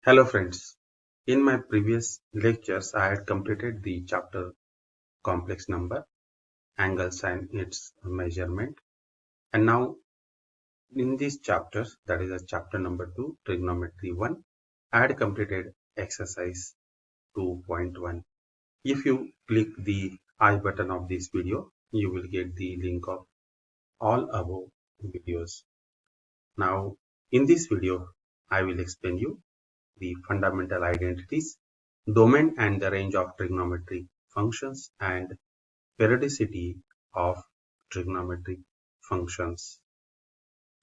Hello friends, in my previous lectures I had completed the chapter complex number, angles and its measurement, and now in this chapter, that is a chapter number 2, trigonometry 1, I had completed exercise 2.1. If you click the I button of this video, you will get the link of all above videos. Now in this video I will explain you the fundamental identities, domain and the range of trigonometric functions, and periodicity of trigonometric functions.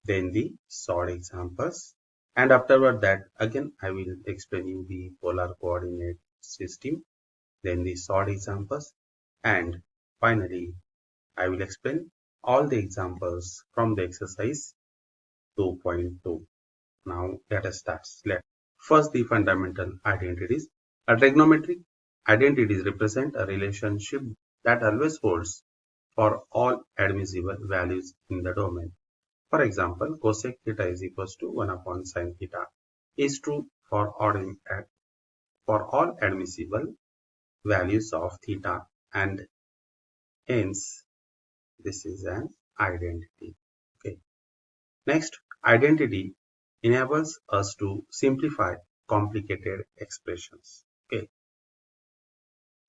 Then the solid examples, and afterward that again I will explain you the polar coordinate system, then the solid examples, and finally I will explain all the examples from the exercise 2.2. Now let us start. First, the fundamental identities. A trigonometric identities represent a relationship that always holds for all admissible values in the domain. For example, cosec theta is equals to 1 upon sin theta is true for all admissible values of theta, and hence this is an identity. Okay. Next, identity enables us to simplify complicated expressions. Okay.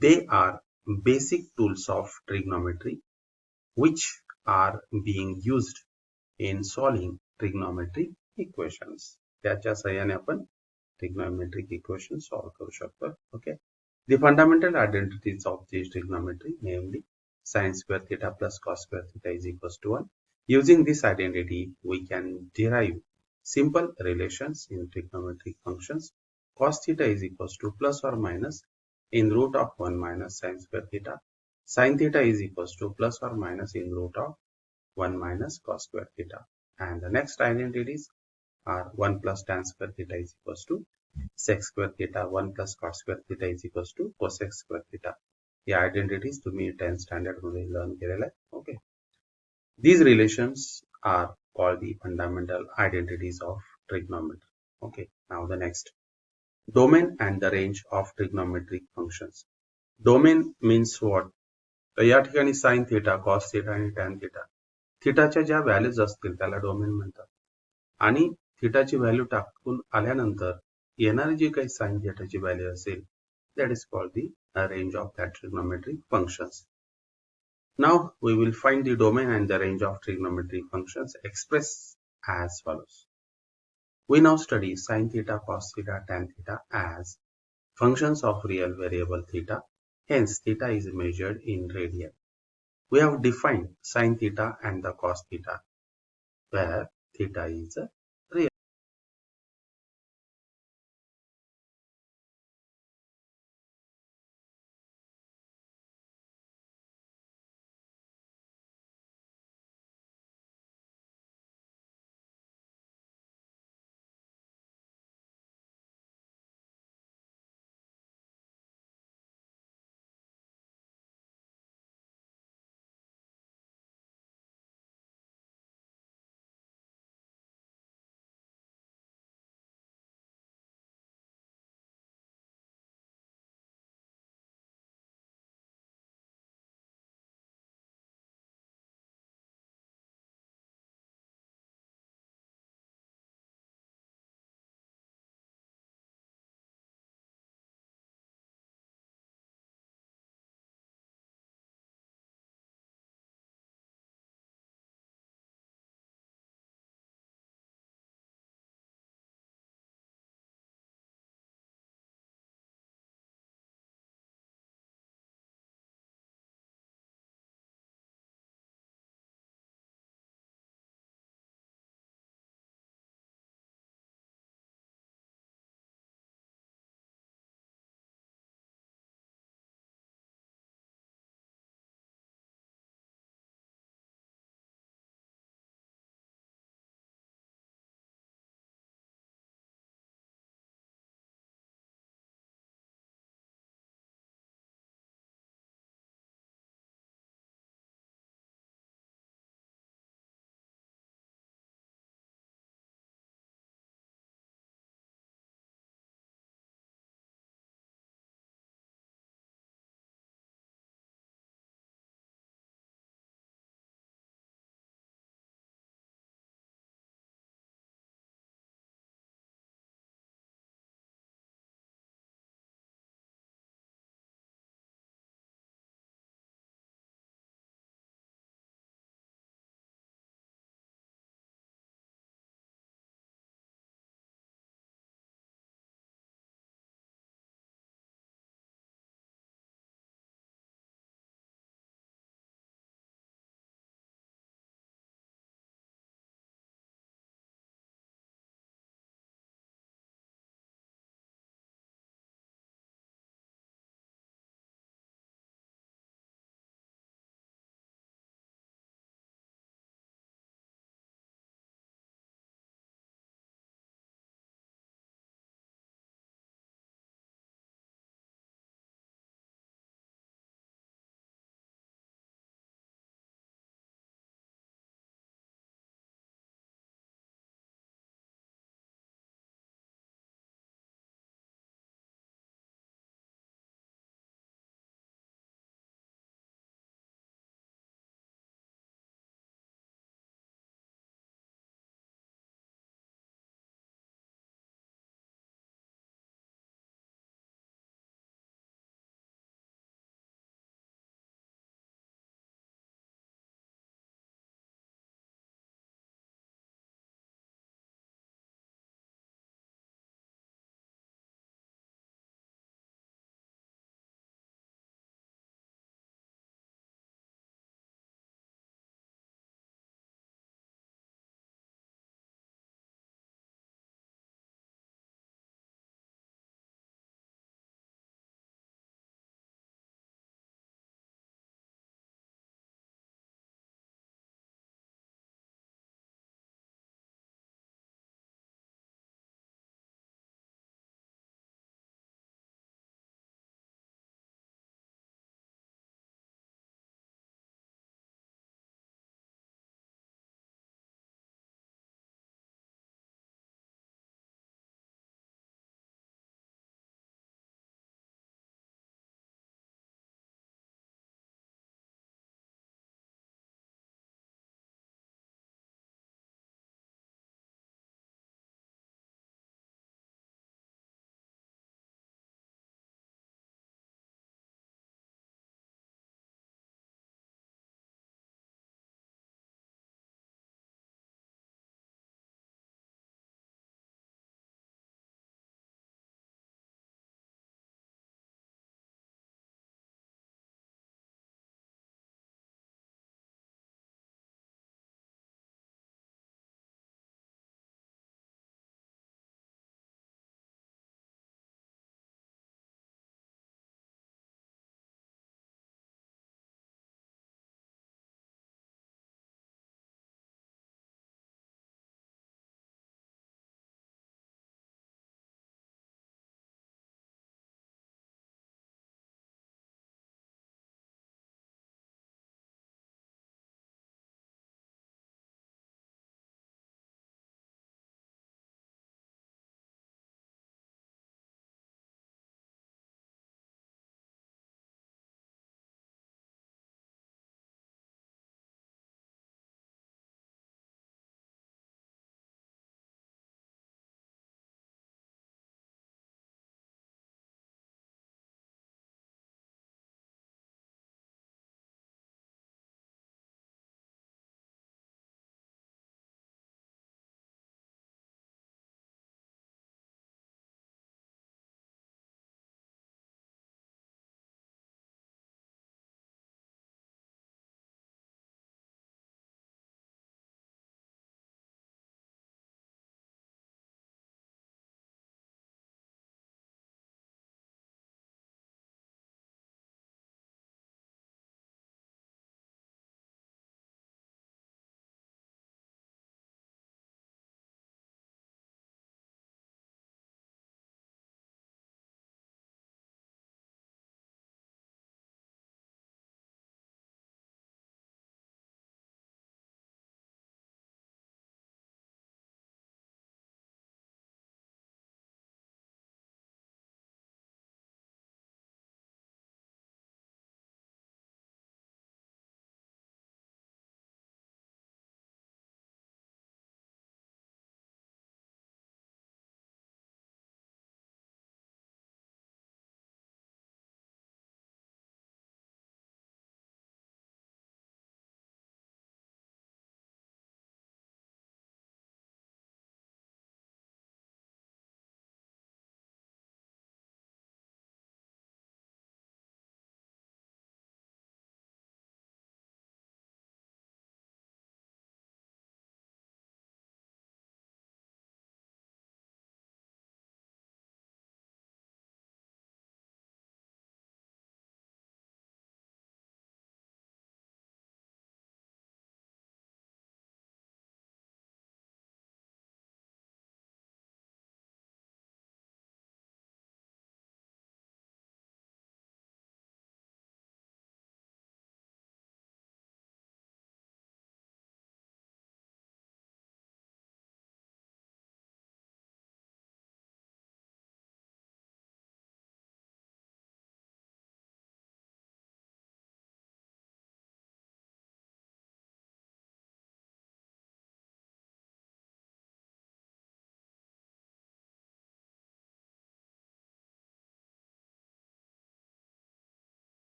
They are basic tools of trigonometry which are being used in solving trigonometric equations. त्याच्या साहाय्याने आपण trigonometric equations solve करू शकतो. Okay. The fundamental identities of this trigonometry, namely sin square theta plus cos square theta is equals to 1. Using this identity, we can derive simple relations in trigonometric functions. Cos theta is equals to plus or minus in root of 1 minus sin square theta. Sin theta is equals to plus or minus in root of 1 minus cos square theta. And the next identities are 1 plus tan square theta is equals to sec square theta, 1 plus cos square theta is equals to cosec square theta. The identities तुम्ही 10th standard मध्ये learn केलेला आहे. Okay. These relations are called the fundamental identities of trigonometry. Okay. Now the next. Domain and the range of trigonometric functions. Domain means what? तर या ठिकाणी sin theta, cos theta आणि tan theta. थिटाच्या ज्या values असतील त्याला domain म्हणतात. आणि थिटाची value टाकून आल्यानंतर येणारी जी काही sin थिटाची व्हॅल्यू असेल, that is called the range of that trigonometric functions. Now we will find the domain and the range of trigonometric functions expressed as follows. We now study sin theta, cos theta, tan theta as functions of real variable theta. Hence, theta is measured in radian. We have defined sin theta and the cos theta, where theta is a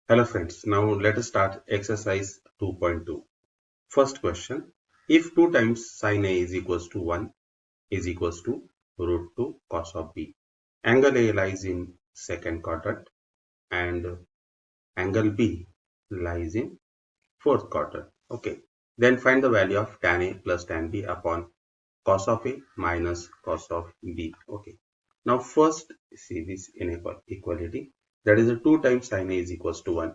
Hello friends, now let us start exercise 2.2. First question, if 2 times sin A is equals to 1 is equals to root 2 cos of B. Angle A lies in second quadrant and angle B lies in fourth quadrant. Okay, then find the value of tan A plus tan B upon cos of A minus cos of B. Okay, now first see this inequality, that is a 2 times sin A is equals to 1.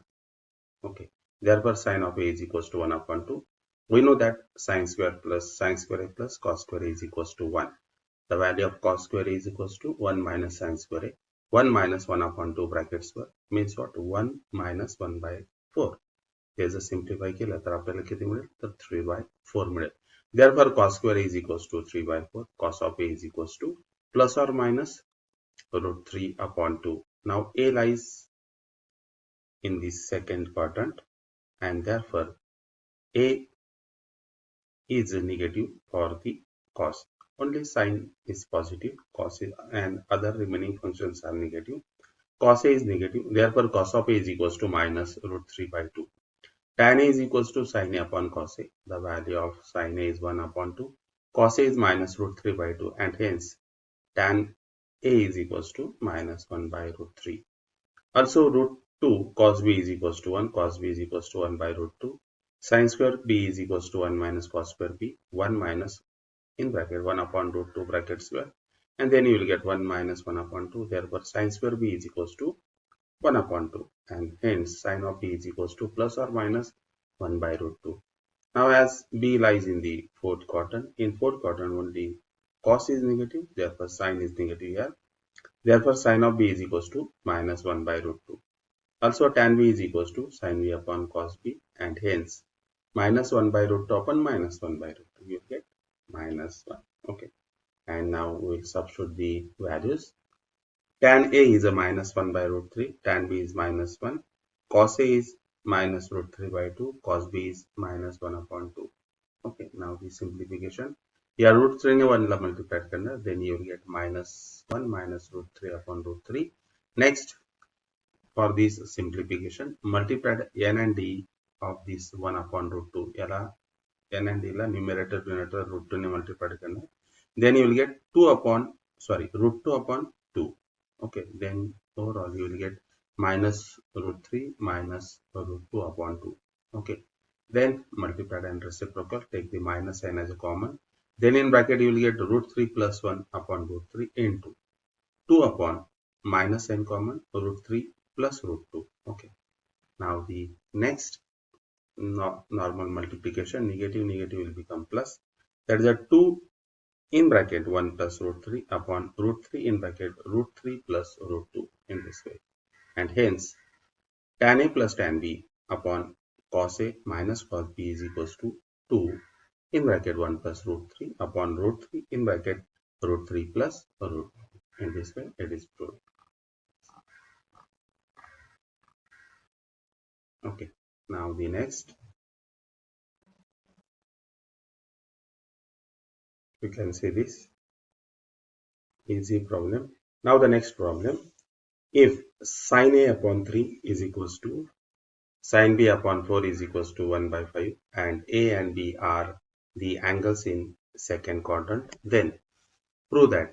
Okay, therefore sin of A is equals to 1 upon 2. We know that sin square plus sin square A plus cos square A is equals to 1. The value of cos square A is equals to 1 minus sin square A. 1 minus 1 upon 2 bracket square means what? 1 minus 1 by 4. हे जर simplify केलं तर आपल्याला किती मिळेल? तर 3/4 मिळेल. Therefore cos square A is equals to 3/4. Cos of A is equals to plus or minus root 3 upon 2. Now A lies in the second quadrant and therefore A is negative for the cos. Only sin is positive, cos is, and other remaining functions are negative. Cos A is negative, therefore cos of A is equals to minus root 3 by 2. Tan A is equals to sin A upon cos A. The value of sin A is 1 upon 2. Cos A is minus root 3 by 2 and hence tan A is equals to minus 1 by root 3. Also root 2 cos B is equals to 1, cos B is equals to 1 by root 2. Sin square B is equals to 1 minus cos square B, 1 minus in bracket 1 upon root 2 bracket square, and then you will get 1 minus 1 upon 2. Therefore sin square B is equals to 1 upon 2 and hence sin of B is equals to plus or minus 1 by root 2. Now as B lies in the fourth quadrant, in fourth quadrant only cos is negative, therefore sin is negative here. Therefore sin of B is equals to minus 1 by root 2. Also tan B is equals to sin B upon cos B and hence minus 1 by root 2 upon minus 1 by root 2. You get minus 1. Okay. And now we'll substitute the values. Tan A is a minus 1 by root 3. Tan B is minus 1. Cos A is minus root 3 by 2. Cos B is minus 1 upon 2. Okay. Now the simplification. Yeah, root 3 ने 1 ला multiply करना. Then you will get minus 1 minus root 3 upon root 3. Next, for this simplification, multiplied n and d of this 1 upon root 2. याला n and d La numerator denominator root 2 ने multiply करना. Then you will get 2 upon, sorry, root 2 upon 2. Okay, then overall you will get minus root 3 minus root 2 upon 2. Okay, then multiplied and reciprocal, take the minus n as a common. Then in bracket you will get root 3 plus 1 upon root 3 into 2 upon minus n common root 3 plus root 2. Okay, now the next normal multiplication, negative will become plus. That is a 2 in bracket 1 plus root 3 upon root 3 in bracket root 3 plus root 2 in this way. And hence tan A plus tan B upon cos A minus cos B is equals to 2 in bracket 1 plus root 3 upon root 3 in bracket root 3 plus root 2. In this way it is proved. Okay, now the next, we can say this easy problem. Now the next problem, if sin A upon 3 is equals to sin B upon 4 is equals to 1 by 5 and A and B are the angles in second quadrant, then prove that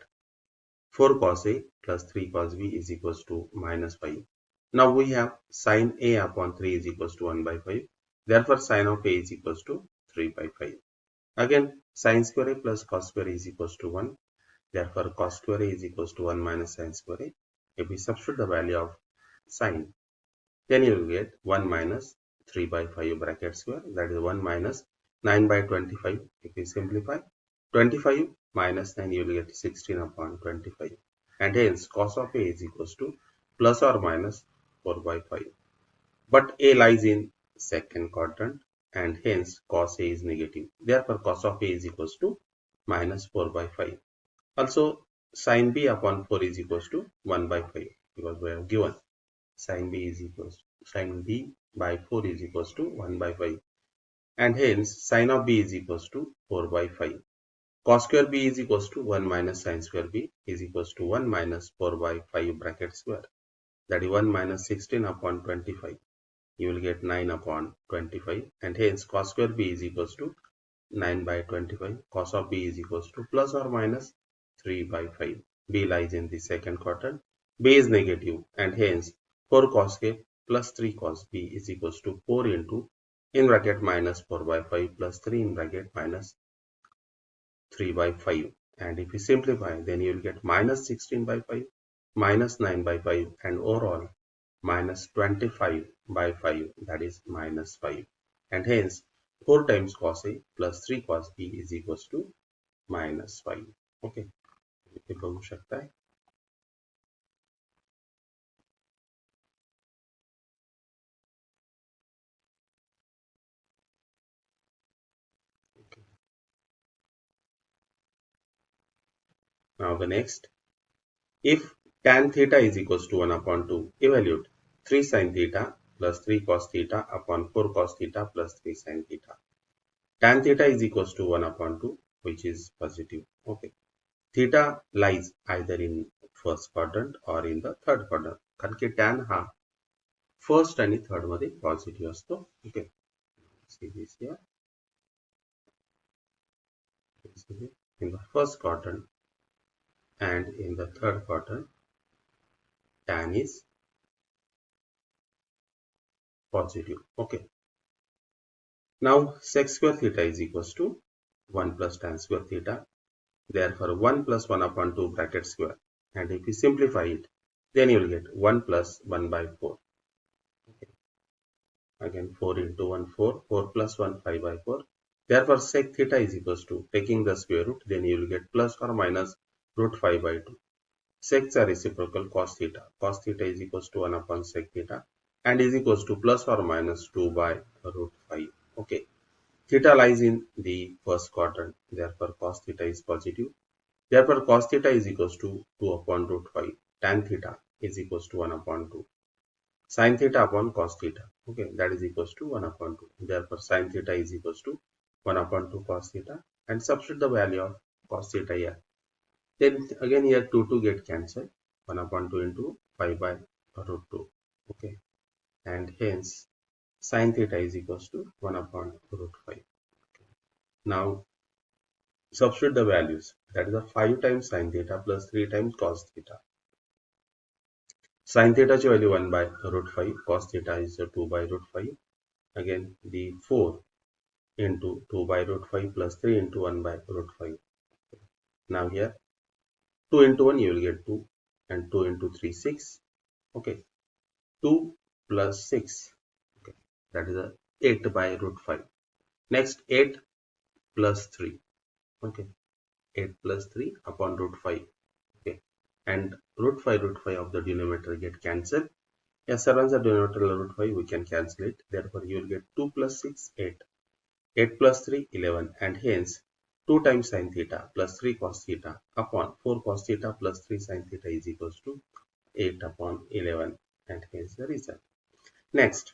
4 cos A plus 3 cos B is equals to minus 5. Now we have sin A upon 3 is equals to 1 by 5. Therefore sin of A is equals to 3 by 5. Again sin square A plus cos square A is equals to 1. Therefore cos square A is equals to 1 minus sin square A. If we substitute the value of sin, then you will get 1 minus 3 by 5 bracket square, that is 1 minus 9 by 25. If we simplify, 25 minus 9 you will get 16 upon 25 and hence cos of A is equals to plus or minus 4 by 5. But A lies in second quadrant and hence cos A is negative. Therefore cos of A is equals to minus 4 by 5. Also sin B upon 4 is equals to 1 by 5 because we have given sin B by 4 is equals to 1 by 5 and hence sin of B is equals to 4 by 5. Cos square B is equals to 1 minus sin square B is equals to 1 minus 4 by 5 bracket square, that is 1 minus 16 upon 25. you will get 9 upon 25, and hence cos square b is equals to 9 by 25. Cos of b is equals to plus or minus 3 by 5. B lies in the second quadrant. B is negative, and hence 4 cos a plus 3 cos b is equals to 4 into in bracket minus 4 by 5 plus 3 in bracket minus 3 by 5. And if you simplify, then you will get minus 16 by 5, minus 9 by 5, and overall minus 25 by 5, that is minus 5. And hence 4 times cos A plus 3 cos B is equals to minus 5. Okay. इथे बघू शकताय. Okay. Now the next, if tan theta is equals to 1 upon 2, evaluate 3 sin theta plus 3 cos theta upon 4 cos theta plus 3 sin theta. Tan theta is equals to 1 upon 2, which is positive. Okay. Theta lies either in first quadrant or in the third quadrant. कारण की tan हा first आणि third मध्ये positive असतो. Okay. See this here. In the first quadrant and in the third quadrant, tan is positive. Okay. Now sec square theta is equals to 1 plus tan square theta. Therefore 1 plus 1 upon 2 bracket square. And if you simplify it, then you will get 1 plus 1 by 4. Okay. Again 4 into 1 4, 4 plus 1 5 by 4. Therefore sec theta is equals to, taking the square root, then you will get plus or minus root 5 by 2. Secs are reciprocal cos theta. Cos theta is equals to 1 upon sec theta and is equals to plus or minus 2 by root 5. Okay. Theta lies in the first quadrant. Therefore cos theta is positive. Therefore cos theta is equals to 2 upon root 5. Tan theta is equals to 1 upon 2. Sin theta upon cos theta. Okay, that is equals to 1 upon 2. Therefore sin theta is equals to 1 upon 2 cos theta, and substitute the value of cos theta here. Then again here 2 get cancelled. 1 upon 2 into 5 by root 2. Okay, and hence sin theta is equals to 1 upon root 5. Okay. Now substitute the values. That is a 5 times sin theta plus 3 times cos theta. Sin theta ची value 1 by root 5, cos theta is 2 by root 5. Again the 4 into 2 by root 5 plus 3 into 1 by root 5. Now here 2 into 1 you will get 2, and 2 into 3 6. Okay, 2 plus 6. Okay, that is a 8 by root 5. Next 8 plus 3. Okay, 8 plus 3 upon root 5. Okay, and root 5 of the denominator get cancelled. Yes, सर्वांचा denominator root 5 we can cancel it. Therefore you will get 2 plus 6 8. 8 plus 3 11, and hence 2 times sin theta plus 3 cos theta upon 4 cos theta plus 3 sin theta is equals to 8 upon 11, and hence the result. Next,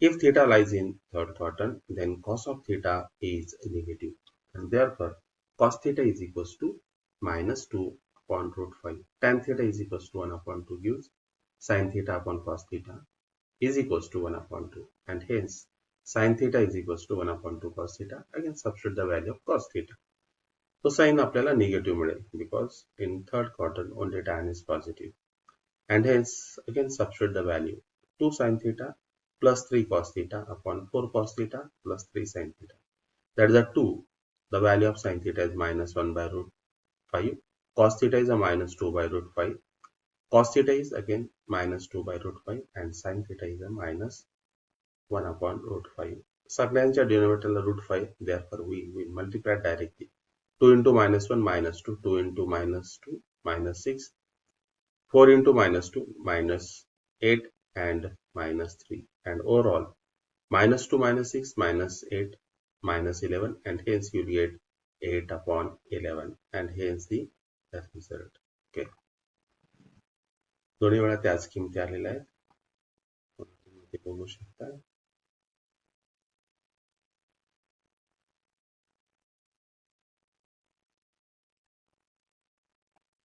if theta lies in third quadrant, then cos of theta is negative, and therefore cos theta is equals to minus 2 upon root 5. Tan theta is equals to 1 upon 2 gives sin theta upon cos theta is equals to 1 upon 2, and hence sin theta is equals to 1 upon 2 cos theta. Again substitute the value of cos theta. So sin आपल्याला negative मिळेल because in third quadrant only tan is positive, and hence again substitute the value 2 sin theta plus 3 cos theta upon 4 cos theta plus 3 sin theta. That is a 2. The value of sin theta is minus 1 by root 5. Cos theta is a minus 2 by root 5. Cos theta is again minus 2 by root 5, and sin theta is a minus 1 upon root 5. सगळ्यांच्या denominator root 5, therefore we will multiply directly. 2 into minus 1 minus 2, 2 into minus 2 minus 6, 4 into minus 2 minus 8, and minus 3, and overall minus 2 minus 6 minus 8 minus 11, and hence you will get 8 upon 11, and hence the result. Okay, दोन्ही वेळा त्याच किमती आलेल्या आहेत. तुम्ही ते बघू शकता.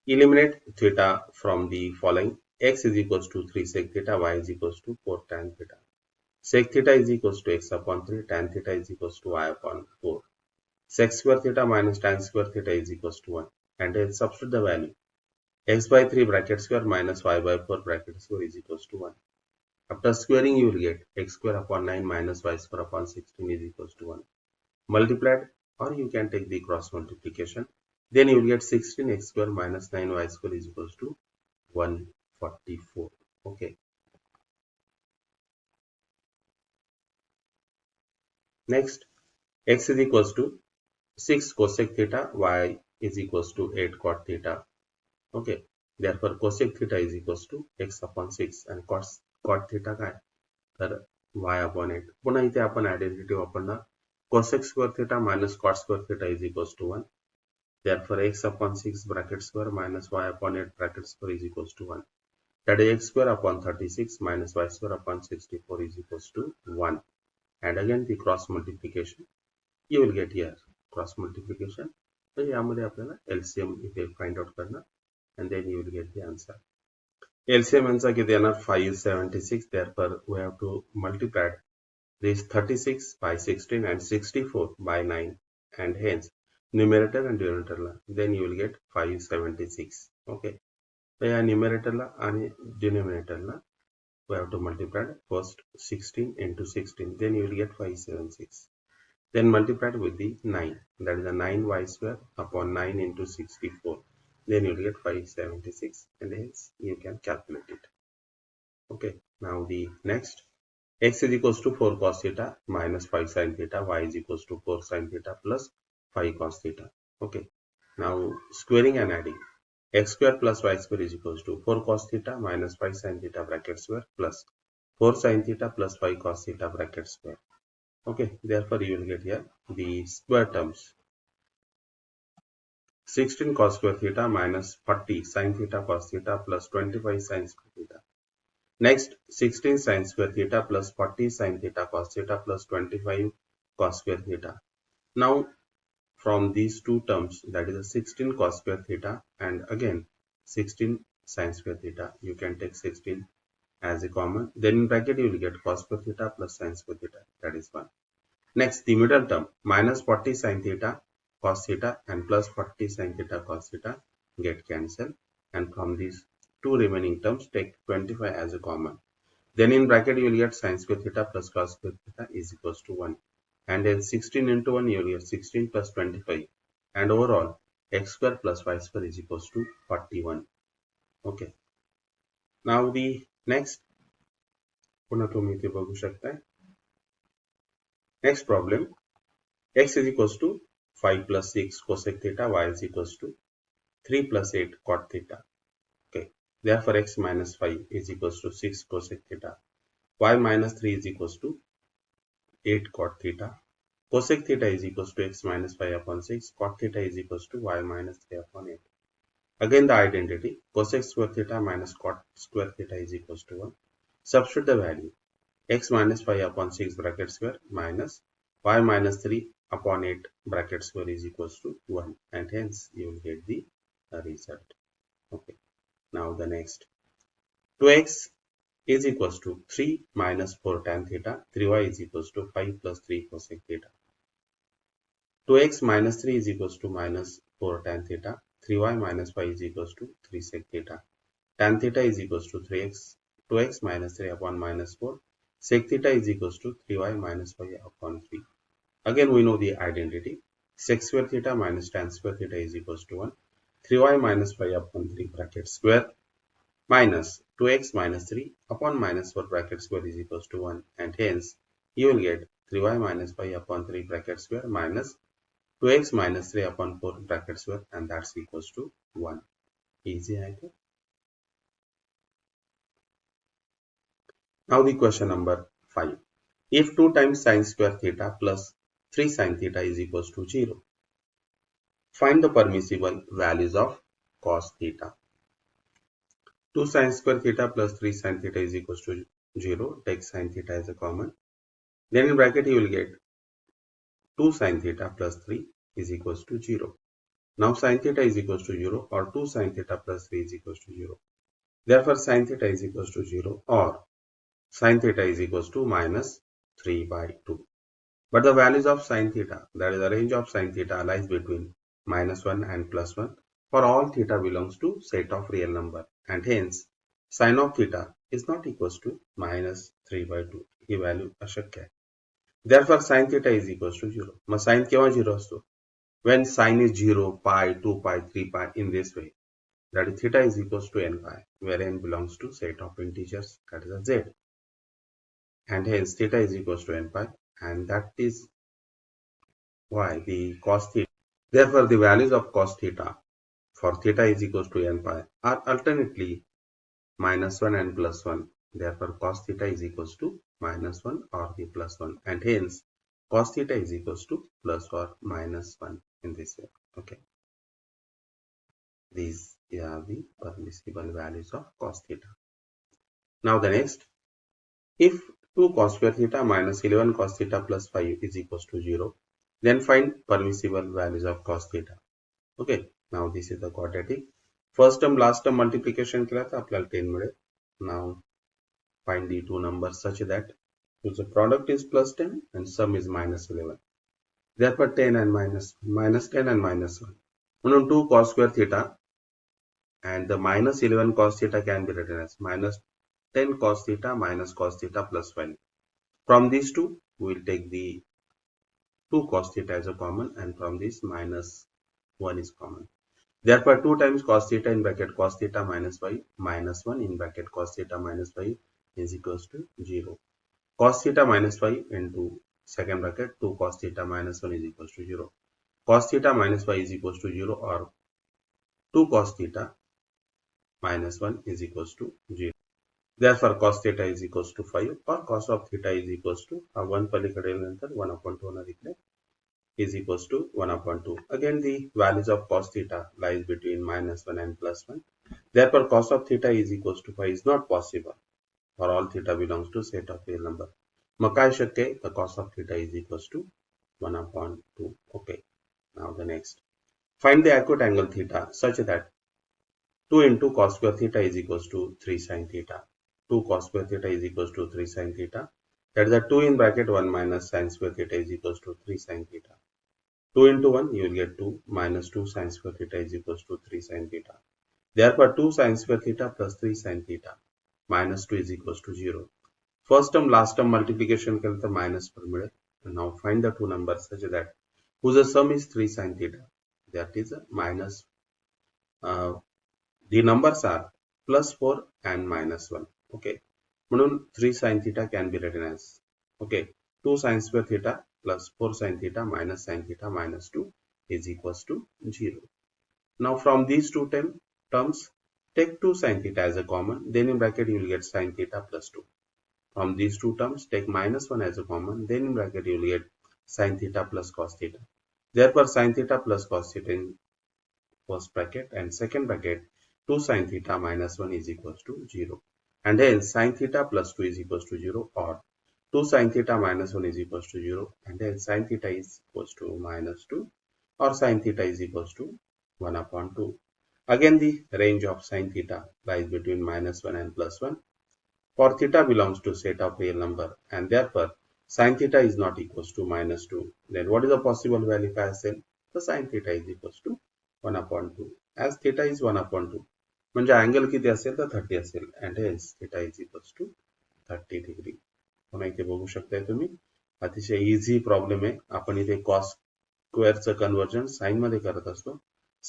Eliminate theta from the following: x is equals to 3 sec theta, y is equals to 4 tan theta. Sec theta is equals to x upon 3, tan theta is equals to y upon 4. Sec square theta minus tan square theta is equals to 1. And then substitute the value. X by 3 bracket square minus y by 4 bracket square is equals to 1. After squaring, you will get x square upon 9 minus y square upon 16 is equals to 1. Multiplied, or you can take the cross multiplication. Then you will get 16x square minus 9y square is equals to 144. Okay. Next, x is equals to 6 cosec theta, y is equals to 8 cot theta. Okay. Therefore, cosec theta is equals to x upon 6 and cot theta काय तर y upon 8. पुन्हा इथे आपण identity वापरणार. Cosec square theta minus cot square theta is equals to 1. Therefore, x upon 6 bracket square minus y upon 8 bracket square is equals to 1. That is x square upon 36 minus y square upon 64 is equals to 1. And again the cross multiplication. You will get here cross multiplication. So यामध्ये आपल्याला LCM इथे find out करणार and then you will get the answer. LCM यांचा किती येणार 576. Therefore we have to multiply this 36 by 16 and 64 by 9 and hence numerator and denominator then you will get 576. Okay. So या numerator and denominator we have to multiply first 16 into 16 then you will get 576. Then multiplied with the 9, that is a 9y square upon 9 into 64. Then you will get 576 and hence you can calculate it. Okay, now the next. X is equals to 4 cos theta minus 5 sin theta, y is equals to 4 sin theta plus 5 cos theta. Okay, now squaring and adding. X square plus y square is equals to 4 cos theta minus 5 sin theta bracket square plus 4 sin theta plus 5 cos theta bracket square. Okay, therefore you will get here the square terms. 16 cos square theta minus 40 sin theta cos theta plus 25 sin square theta. Next, 16 sin square theta plus 40 sin theta cos theta plus 25 cos square theta. Now, from these two terms, that is a 16 cos square theta and again 16 sin square theta, you can take 16 as a common. Then in bracket you will get cos square theta plus sin square theta, that is 1. Next, the middle term, minus 40 sin theta cos theta and plus 40 sin theta cos theta get cancelled. And from these two remaining terms, take 25 as a common. Then in bracket, you will get sin square theta plus cos square theta is equals to 1. And then 16 into 1, you will get 16 plus 25. And overall, x square plus y square is equals to 41. Okay. Now the next, पुन्हा तुम्ही इथे बघू शकताय. Next problem, x is equals to 5 plus 6 cosec theta, y is equals to 3 plus 8 cot theta. Okay, therefore x minus 5 is equals to 6 cosec theta, y minus 3 is equals to 8 cot theta, cosec theta is equals to x minus 5 upon 6, cot theta is equals to y minus 3 upon 8. Again the identity, cosec square theta minus cot square theta is equals to 1. Substitute the value. X minus 5 upon 6 bracket square minus y minus 3 upon 8 bracket square is equals to 1 and hence you will get the result. Okay. Now the next. 2x is equals to 3 minus 4 tan theta, 3y is equals to 5 plus 3 cosec theta. 2x minus 3 is equals to minus 4 tan theta, 3y minus 5 is equals to 3 sec theta. Tan theta is equals to 2x minus 3 upon minus 4. Sec theta is equals to 3y minus 5 upon 3. Again we know the identity. Sec square theta minus tan square theta is equals to 1. 3y minus 5 upon 3 bracket square minus 2x minus 3 upon minus 4 bracket square is equals to 1 and hence you will get 3y minus 5 upon 3 bracket square minus 2x minus 3 upon 4 bracket square and that's equals to 1. Easy, I think. Now the question number 5. If 2 times sin square theta plus 3 sin theta is equals to 0, find the permissible values of cos theta. 2 sin square theta plus 3 sin theta is equals to 0. Take sin theta as a common. Then in bracket you will get 2 sin theta plus 3 is equals to 0. Now sin theta is equals to 0 or 2 sin theta plus 3 is equals to 0. Therefore sin theta is equals to 0 or Sin theta is equals to minus 3 by 2. But the values of sin theta, that is the range of sin theta, lies between minus 1 and plus 1 for all theta belongs to set of real number, and hence sin of theta is not equals to minus 3 by 2. He value अशक्य आहे. Therefore sin theta is equals to 0. Mug sin केव्हा 0 असतो? When sin is 0, pi, 2 pi, 3 pi in this way. That is theta is equals to n pi, where n belongs to set of integers, that is a z. And hence theta is equals to n pi, and that is why the cos theta. Therefore, the values of cos theta for theta is equals to n pi are alternately minus 1 and plus 1. Therefore, cos theta is equals to minus 1 or the plus 1, and hence cos theta is equals to plus or minus 1 in this way. Okay. These are the permissible values of cos theta. Now the next, if 2 cos square theta minus 11 cos theta plus 5 is equals to 0, then find permissible values of cos theta. Okay, now this is the quadratic. First term last term multiplication केला तर आपल्याला 10 मिळेल. Now find the two numbers such that whose product is plus 10 and sum is minus 11. Therefore 10 and minus 10 and minus 1. म्हणून 2 cos square theta and the minus 11 cos theta can be written as minus 10 cos theta minus cos theta plus 1. From these two, we will take the 2 cos theta as a common, and from this minus 1 is common. Therefore, 2 times cos theta in bracket cos theta minus 5 minus 1 in bracket cos theta minus 5 is equals to 0. Cos theta minus 5 into second bracket 2 cos theta minus 1 is equals to 0. Cos theta minus 5 is equals to 0, or 2 cos theta minus 1 is equals to 0. Therefore, cos theta is equals to 5, or cos of theta is equals to 1 पलीकडे नंतर 1 upon 2 होणार इकडे is equals to 1 upon 2. Again, the values of cos theta lies between minus 1 and plus 1. Therefore, cos of theta is equals to 5 is not possible, for all theta belongs to set of real number. मग काय शक्य आहे? The cos of theta is equals to 1 upon 2. Okay. Now the next. Find the acute angle theta such that 2 into cos square theta is equals to 3 sin theta. 2 cos square theta is equals to 3 sin theta. That is the 2 in bracket 1 minus sin square theta is equals to 3 sin theta. 2 into 1 you will get 2 minus 2 sin square theta is equals to 3 sin theta. Therefore 2 sin square theta plus 3 sin theta minus 2 is equals to 0. First term last term multiplication केलं तर minus पर मिळेल. Now find the two numbers such that whose sum is 3 sin theta. That is a minus. The numbers are plus 4 and minus 1. Okay. म्हणून 3 sin theta can be written as, okay, 2 sin square theta plus 4 sin theta minus 2 is equals to 0. Now from these two terms, take 2 sin theta as a common, then in bracket you will get sin theta plus 2. From these two terms, take minus 1 as a common, then in bracket you will get sin theta plus cos theta. Therefore, sin theta plus cos theta in first bracket and second bracket 2 sin theta minus 1 is equals to 0. And hence sin theta plus 2 is equals to 0, or 2 sin theta minus 1 is equals to 0, and hence sin theta is equals to minus 2, or sin theta is equals to 1 upon 2. Again, the range of sin theta lies between minus 1 and plus 1. For theta belongs to set of real number, and therefore sin theta is not equals to minus 2. Then what is the possible value if I say the sin theta is equals to 1 upon 2. As theta is 1 upon 2. म्हणजे angle किती असेल तर 30 असेल, and hence theta is equals to 30 degree. पुन्हा इथे बघू शकताय तुम्ही, अतिशय इझी प्रॉब्लेम आहे. आपण इथे कॉस स्क्वेअरचं कन्वर्जन साइन मध्ये करत असतो.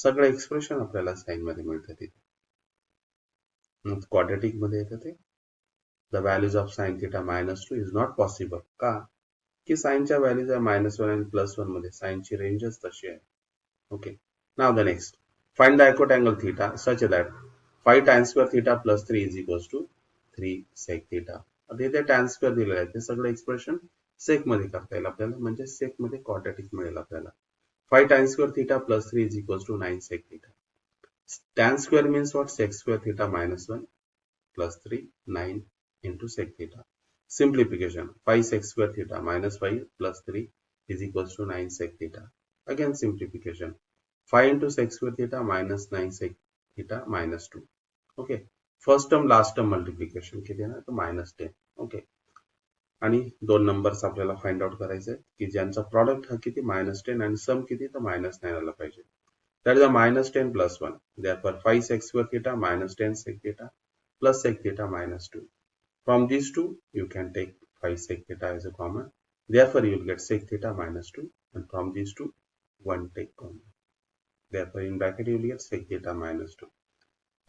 सगळे एक्सप्रेशन आपल्याला साइन मध्ये मिळतात तिथे. क्वाड्रेटिक मध्ये येतं ते. The values of sin theta minus 2 is not possible. का? की साइनच्या व्हॅल्यूज आहे minus 1 and plus 1 मध्ये. साइनची रेंजच तशी आहे. Okay. Now the next. Find the acute angle theta such that 5 tan square theta plus 3 is equals to 3 sec theta. आता इथे tan square दिलेलं आहे, ते सगळं एक्सप्रेशन सेक मध्ये करता येईल आपल्याला, म्हणजे सेक मध्ये क्वाड्रेटिक मिळेल आपल्याला. 5 tan square theta plus 3 is equals to 9 sec theta. Tan square means what? Sec square theta minus 1 plus 3, 9 into sec theta. Simplification. 5 sec square theta minus 5 plus 3 is equals to 9 sec theta. Again simplification. 5 into sec square theta minus 9 sec theta minus 2. Okay. First term last term multiplication केली ना तर -10. Okay. आणि दोन numbers आपल्याला find out करायचे आहेत की ज्यांचा प्रॉडक्ट हा किती -10 आणि सम किती तर -9 आला पाहिजे. That is a -10 plus 1. Therefore 5 sec square theta minus 10 sec theta plus sec theta minus 2. From these two you can take 5 sec theta as a common. Therefore you will get sec theta minus 2, and from these two 1 take common. Therefore in bracket you will get sec theta minus 2.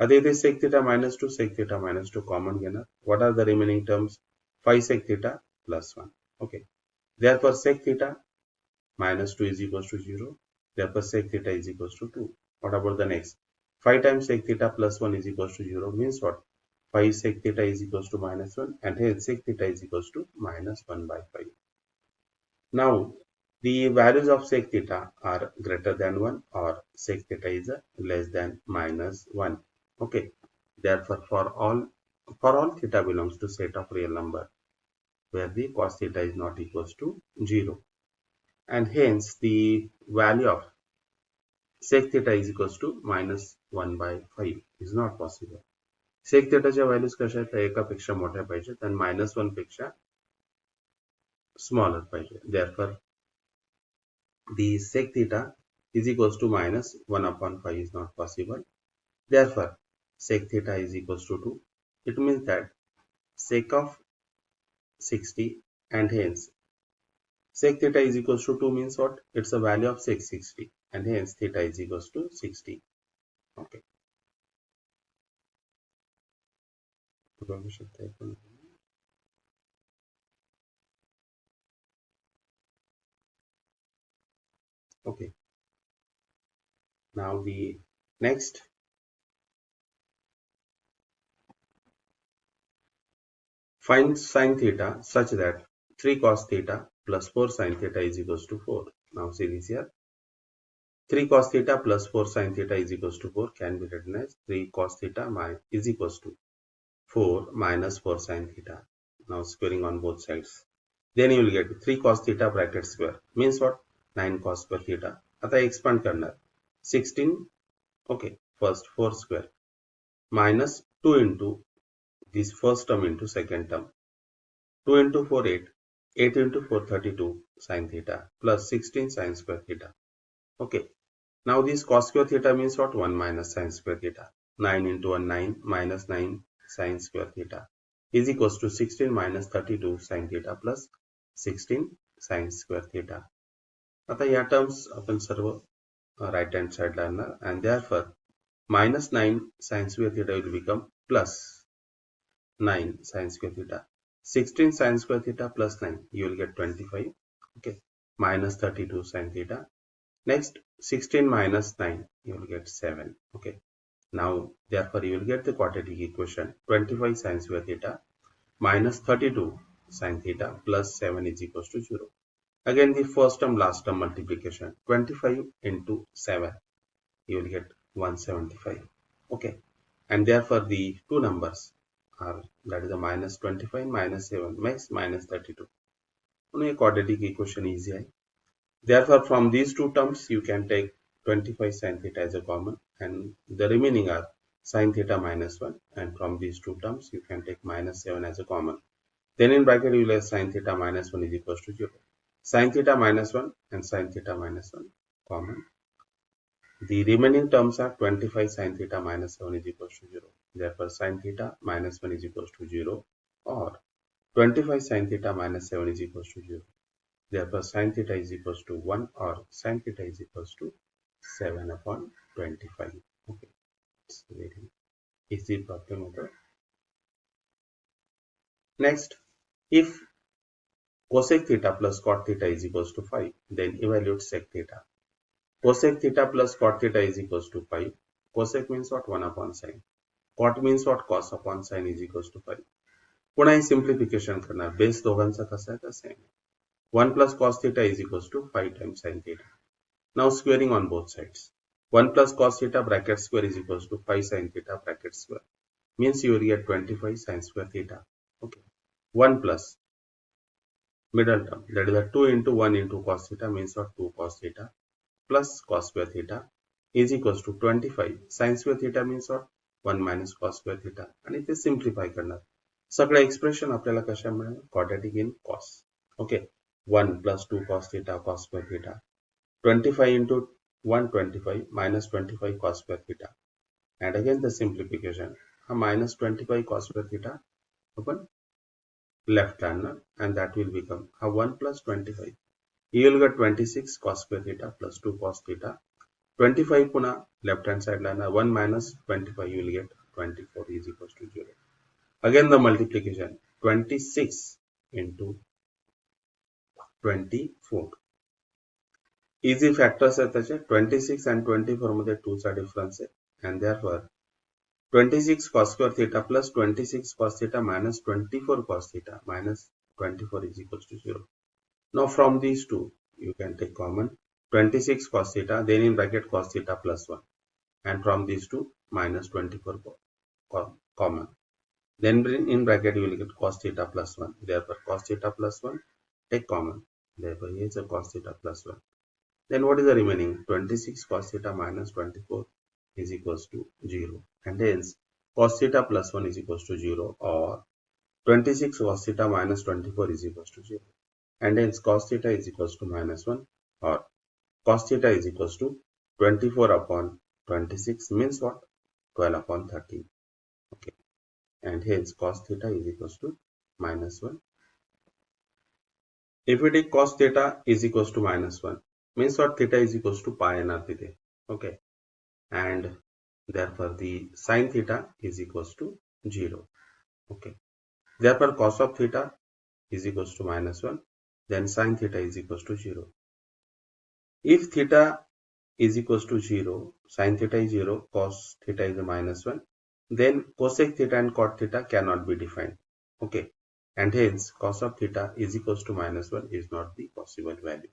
आता इथे sec theta minus 2 sec theta minus 2 common घेणार. What are the remaining terms? 5 sec theta plus 1. Okay. Therefore sec theta minus 2 is equals to 0. Therefore sec theta is equals to 2. What about the next? 5 times sec theta plus 1 is equals to 0 means what? 5 sec theta is equals to -1, and hence sec theta is equals to -1 by 5. Now the values of sec theta are greater than 1 or sec theta is less than -1. Okay. Therefore for all theta belongs to set of real number where the cos theta is not equals to 0, and hence the value of sec theta is equals to -1 by 5 is not possible. Sec thetaच्या values कशा आहेत, एकापेक्षा मोठ्या पाहिजेत आणि -1 पेक्षा smaller पाहिजे. Therefore the sec theta is equals to -1 upon 5 is not possible. Therefore sec theta is equals to 2. It means that sec of 60, and hence sec theta is equals to 2 means what? It's a value of sec 60, and hence theta is equals to 60. Okay. Okay. Now the next, find sin theta such that 3 cos theta plus 4 sin theta is equals to 4. Now see this here. 3 cos theta plus 4 sin theta is equals to 4 can be written as 3 cos theta is equals to 4 minus 4 sin theta. Now squaring on both sides. Then you will get 3 cos theta bracket square means what? 9 cos square theta. आता expand करणार 16. Okay, first 4 square minus 2 into this first term into second term. 2 into 4 8, 8 into 4 32 sin theta plus 16 sin square theta. Okay, now this cos square theta means what? 1 minus sin square theta. 9 into 1 9 minus 9 sin square theta is equals to 16 minus 32 sin theta plus 16 sin square theta. आता या terms आपण सर्व right hand side ला आणणार, and therefore -9 sin square theta will become plus 9 sin square theta. 16 sin square theta plus 9, you will get 25. Okay, minus 32 sin theta. Next 16 minus 9, you will get 7. Okay, now therefore you will get the quadratic equation 25 sin square theta minus 32 sin theta plus 7 is equals to 0. Again the first term last term multiplication, 25 into 7, you will get 175. Okay, and therefore the two numbers are, that is a -25 minus 7 makes -32. A quadratic equation easy. Therefore from these two terms you can take 25 sin theta as a common, and the remaining are sin theta minus 1, and from these two terms you can take -7 as a common. Then in bracket you will have sin theta minus 1 is equals to 0. Sin theta minus 1 and sin theta minus 1 common. The remaining terms are 25 sin theta minus 7 is equals to 0. Therefore sin theta minus 1 is equals to 0, or 25 sin theta minus 7 is equals to 0. Therefore sin theta is equals to 1, or sin theta is equals to 7 upon 25. Okay, it's a very easy problem. Next, if cosec theta plus cot theta is equals to 5, then evaluate sec theta. Cosec theta plus cot theta is equals to 5. Cosec means what? 1 upon sin. Cot means what? Cos upon sin is equals to 5. पुन्हा ही simplification करणार, base दोघांचा कसा आहे तर same. 1 plus cos theta is equals to 5 times sin theta. Now squaring on both sides. 1 plus cos theta bracket square is equals to 5 sin theta bracket square. Means you will get 25 sin square theta. Okay. 1 plus middle term, that is a 2 into 1 into cos theta means what? 2 cos theta plus cos square theta is equals to 25 sin square theta means what? 1 minus cos square theta आणि ते simplify करणार. सगळे expression आपल्याला कशा मिळणार quadratic in cos. Okay 1 plus 2 cos theta cos square theta 25 into 125 minus 25 cos square theta and again the simplification हा minus 25 cos square theta आपण left hand and that will become a 1 plus 25. You will get 26 cos square theta plus 2 cos theta. 25 puna left hand side line 1 minus 25 you will get 24 is equals to 0. Again the multiplication 26 into 24. Easy factors are 26 and 24 मध्ये 2 चा difference आहे and therefore 26 cos square theta plus 26 cos theta minus 24 cos theta minus 24 is equals to 0. Now from these two you can take common 26 cos theta then in bracket cos theta plus 1 and from these two minus 24 common. Then in bracket you will get cos theta plus 1. Therefore cos theta plus 1 take common. Therefore here is a cos theta plus 1. Then what is the remaining? 26 cos theta minus 24 is equals to 0. And hence cos theta plus 1 is equals to 0 or 26 cos theta minus 24 is equals to 0. And hence cos theta is equals to minus 1 or cos theta is equals to 24 upon 26 means what? 12 upon 13. Okay. And hence cos theta is equals to minus 1. If we take cos theta is equals to minus 1 means what? Theta is equals to pi n r theta. Okay. And therefore the sin theta is equals to 0. Okay. Therefore cos of theta is equals to minus 1. Then sin theta is equals to 0. If theta is equals to 0, sin theta is 0, cos theta is a minus 1, then cosec theta and cot theta cannot be defined. Okay. And hence cos of theta is equals to minus 1 is not the possible value.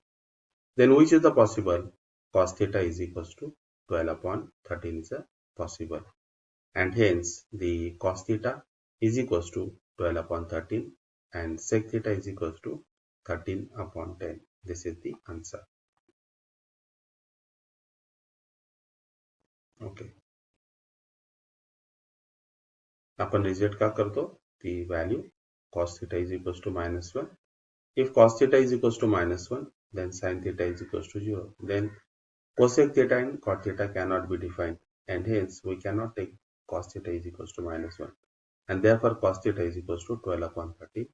Then which is the possible? Cos theta is equals to 12 upon 13 is a possible. And hence the cos theta is equals to 12 upon 13 and sec theta is equals to 13 upon 10. This is the answer. Okay. आपण reject का करतो ती value cos theta is equals to minus 1. If cos theta is equals to minus 1, then sin theta is equals to 0. Then cosec theta and cot theta cannot be defined and hence we cannot take cos theta is equals to minus 1 and therefore cos theta is equals to 12 upon 13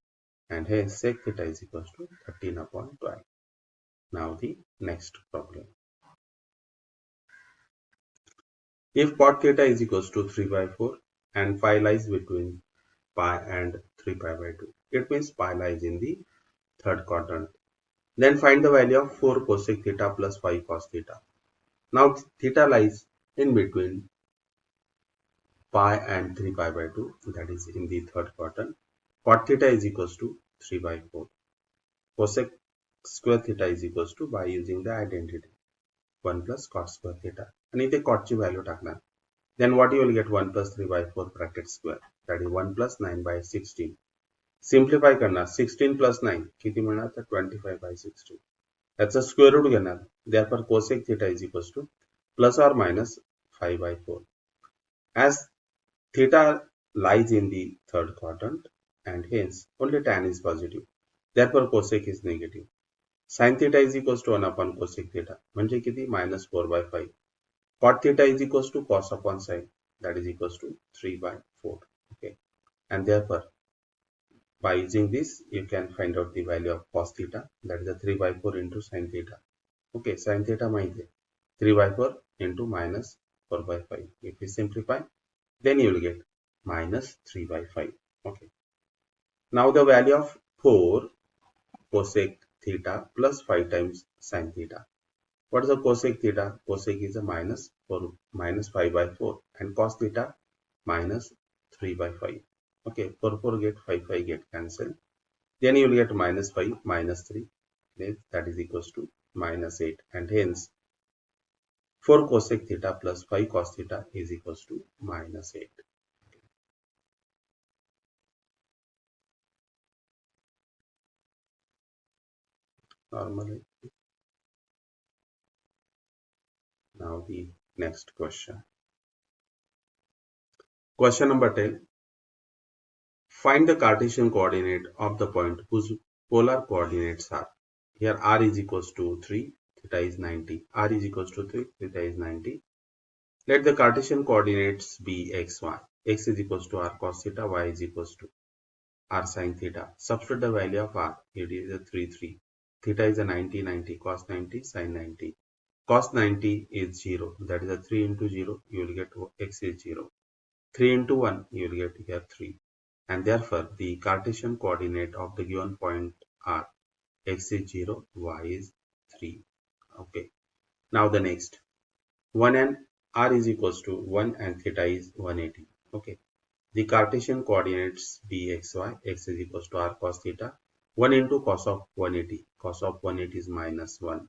and hence sec theta is equals to 13 upon 12. Now the next problem. If cot theta is equals to 3 by 4 and phi lies between pi and 3 pi by 2. It means pi lies in the third quadrant. Then find the value of 4 cosec theta plus 5 cos theta. Now theta lies in between pi and 3 pi by 2, that is in the third quadrant. Cot theta is equals to 3 by 4. Cosec square theta is equals to by using the identity 1 plus cot square theta. And इथे cot ची value टाकणार. Then what you will get 1 plus 3 by 4 bracket square, that is 1 plus 9 by 16. Simplify करणार 16 plus 9 किती मिळणार तर 25 by 16. याचा square root घेणार. Therefore cosec theta is equals to plus or minus 5 by 4. As theta lies in the third quadrant and hence only tan is positive. Therefore cosec is negative. Sin theta is equals to 1 upon cosec theta म्हणजे किती minus 4 by 5. Cot theta is equals to cos upon sin, that is equals to 3 by 4. Okay. And therefore by using this you can find out the value of cos theta, that is a 3 by 4 into sin theta. Okay, sin theta माहिती 3 by 4 into minus 4 by 5. If we simplify then you will get minus 3 by 5. Okay. Now the value of 4 cosec theta plus 5 times sin theta. What is the cosec theta? Cosec is a minus 5 by 4 and cos theta minus 3 by 5. Okay, 4 get 5 get cancelled. Then you will get minus 5 minus 3, that is equals to minus 8 and hence 4 cosec theta plus 5 cos theta is equals to minus 8. Normally. Now the next question. Question number 10. Find the Cartesian coordinate of the point whose polar coordinates are. Here r is equals to 3, theta is 90. R is equals to 3, theta is 90. Let the Cartesian coordinates be x, y. X is equals to r cos theta, y is equals to r sin theta. Substitute the value of r. It is a 3, 3. Theta is a 90, 90. Cos 90, sin 90. Cos 90 is 0. That is a 3 into 0. You will get x is 0. 3 into 1, you will get here 3. And therefore, the Cartesian coordinate of the given point are x is 0, y is 3. Okay. Now the next. 1 and r is equals to 1 and theta is 180. Okay. The Cartesian coordinates be x, y. X is equals to r cos theta. 1 into cos of 180. Cos of 180 is minus 1.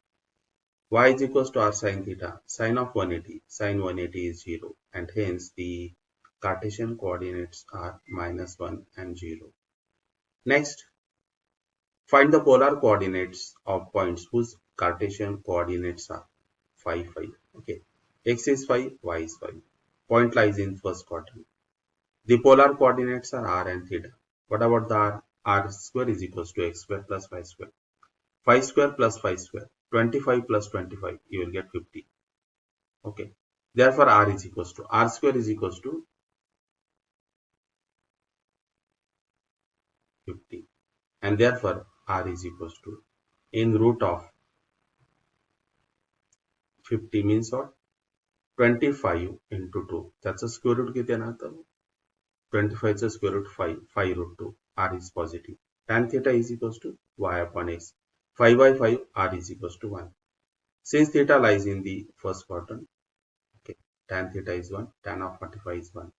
Y is equals to r sin theta. Sin of 180. Sin 180 is 0. And hence the Cartesian coordinates are minus 1 and 0. Next, find the polar coordinates of points whose Cartesian coordinates are 5, 5. Okay. X is 5, y is 5. Point lies in first quadrant. The polar coordinates are r and theta. What about the r? R square is equals to x square plus y square. 5 square plus 5 square. 25 plus 25. You will get 50. Okay. Therefore, r is equals to r square is equals to 50. And therefore, r is equals to in root of 50 means what? 25 into 2. That's a square root किती येणार तर 25 चा square root 5. 5 root 2. R is positive. Tan theta is equals to y upon x. 5 by 5 R is equals to 1. Since theta lies in the first quadrant, okay, tan theta is 1, tan of 45 is 1.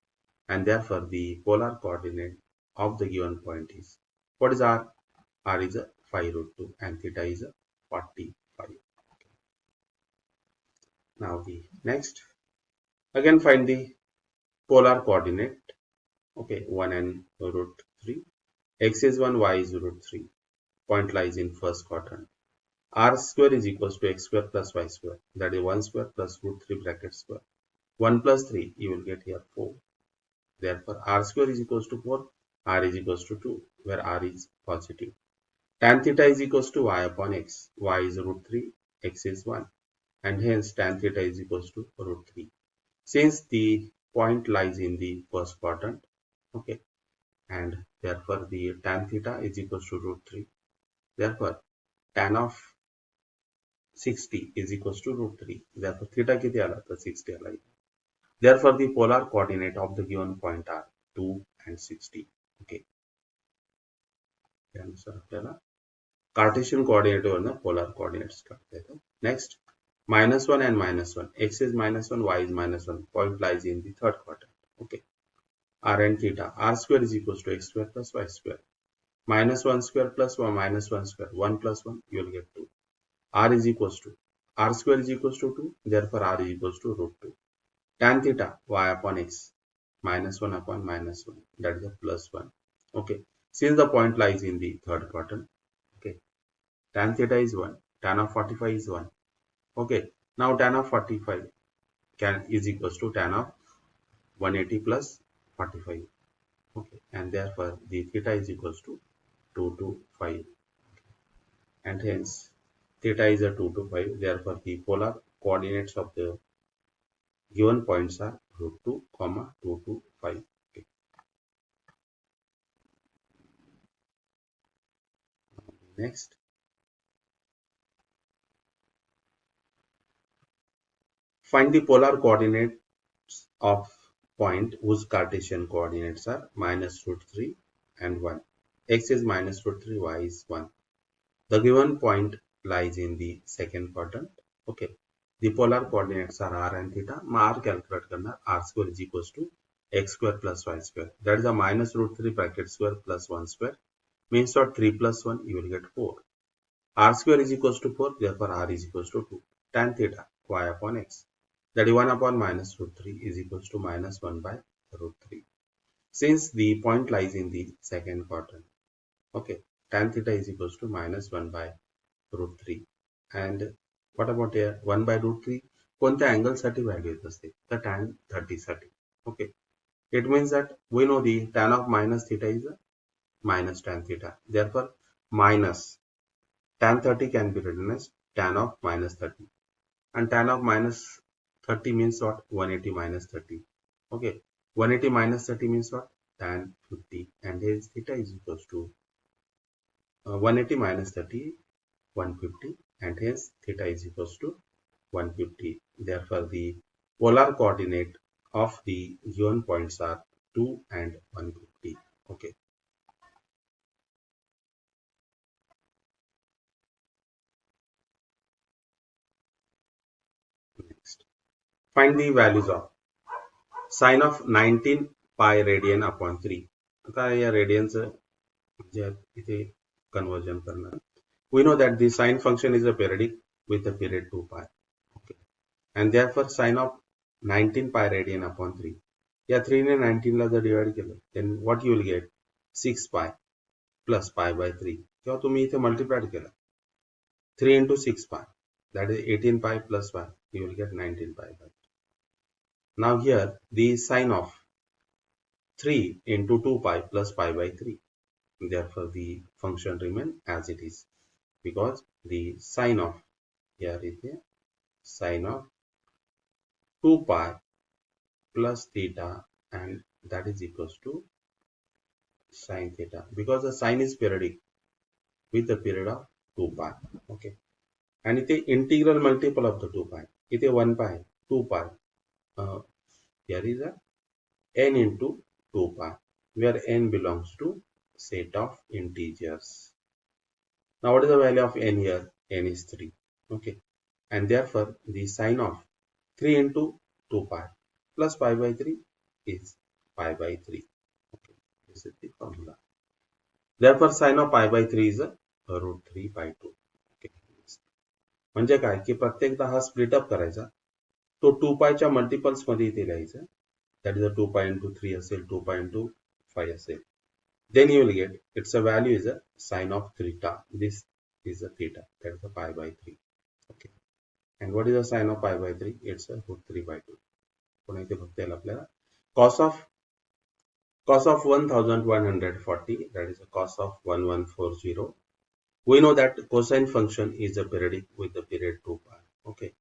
And therefore the polar coordinate of the given point is, what is R? R is a 5 root 2 and theta is a 45. Okay. Now the next, again find the polar coordinate. Okay, 1 and root 3. X is 1, y is root 3. Point lies in first quadrant. R square is equals to x square plus y square. That is 1 square plus root 3 bracket square. 1 plus 3, you will get here 4. Therefore, r square is equals to 4, r is equals to 2, where r is positive. Tan theta is equals to y upon x. Y is root 3, x is 1. And hence tan theta is equals to root 3. Since the point lies in the first quadrant, okay, and therefore the tan theta is equals to root 3. Therefore, tan of 60 is equals to root 3. Therefore, theta किती आला तर 60 आला. Therefore, the polar coordinate of the given point are 2 and 60. Okay. त्यानुसार आपल्याला Cartesian coordinate वरनं polar coordinates काढता येतं. Next, -1 and -1. X is -1, y is -1. Point lies in the third quadrant. Okay. R and theta. R square is equals to x square plus y square. -1 square plus -1 square. 1 plus 1, you will get 2. R is equals to, R square is equals to 2. Therefore, R is equals to root 2. Tan theta, y upon x. -1 upon -1. That is a plus 1. Okay. Since the point lies in the third quadrant, okay, tan theta is 1. Tan of 45 is 1. Okay. Now tan of 45 is equals to tan of 180 plus 45. Okay. And therefore, the theta is equals to 2 to 5. And hence, theta is a 2 to 5. Therefore, the polar coordinates of the given points are root 2, 2 to 5. Okay. Next, find the polar coordinates of point whose Cartesian coordinates are minus root 3 and 1. X is minus root 3, y is 1. The given point lies in the second quadrant. Okay. The polar coordinates are r and theta. R calculate करना, r square is equals to x square plus y square. That is a minus root 3 bracket square plus 1 square. Means what 3 plus 1, you will get 4. R square is equals to 4, therefore r is equals to 2. Tan theta, y upon x. That is 1 upon minus root 3 is equals to minus 1 by root 3. Since the point lies in the second quadrant, okay, tan theta is equals to minus 1 by root 3. And what about here? 1 by root 3. कोणत्या angle साठी value येत असते? तर tan 30 साठी. Okay. It means that we know the tan of minus theta is minus tan theta. Therefore, minus tan 30 can be written as tan of minus 30. And tan of minus 30 means what? 180 minus 30. Okay. 180 minus 30 means what? Tan 50. And hence theta is equals to 180 minus 30, 150. And hence theta is equals to 150. Therefore, the polar coordinate of the given points are 2 and 150. Okay. Next. Find the values of sine of 19 pi radian upon 3. आता या रेडियनचं जे इथे conversion करणार. We know that the sine function is a periodic with a period 2 pi. Okay. And therefore sine of 19 pi radian upon 3. या 3 ने 19 ला जर divide केलं, then what you will get? 6 pi plus pi by 3. किंवा तुम्ही इथे multiplied केलं 3 into 6 pi, that is 18 pi plus pi, you will get 19 pi by 3. Now here the sine of 3 into 2 pi plus pi by 3. Therefore the function remain as it is, because the sine of here is the sine of 2 pi plus theta, and that is equals to sine theta, because the sine is periodic with the period of 2 pi. Okay. And it is integral multiple of the 2 pi. It is 1 pi, 2 pi. Here is a n into 2 pi, where n belongs to set of integers. Now what is the value of n here? N is 3. Okay. And therefore the sine of 3 into 2 pi plus pi by 3 is pi by 3. Okay. This is the formula. Therefore sine of pi by 3 is a root 3 by 2. Okay. म्हणजे काय की प्रत्येकदा हा split up करायचा, तो 2 पायच्या multiples मध्ये इथे लिहायचा. That is a 2 pi into 3 असेल, 2 pi into 5 असेल. Then you will get its a value is a sine of theta. This is a theta, that is a pi by 3. Okay. And what is the sine of pi by 3? It's a root 3 by 2. पुन्हा इथे फक्त याला आपल्याला cos of 1140, that is a cos of 1140. We know that cosine function is a periodic with the period 2 pi. Okay.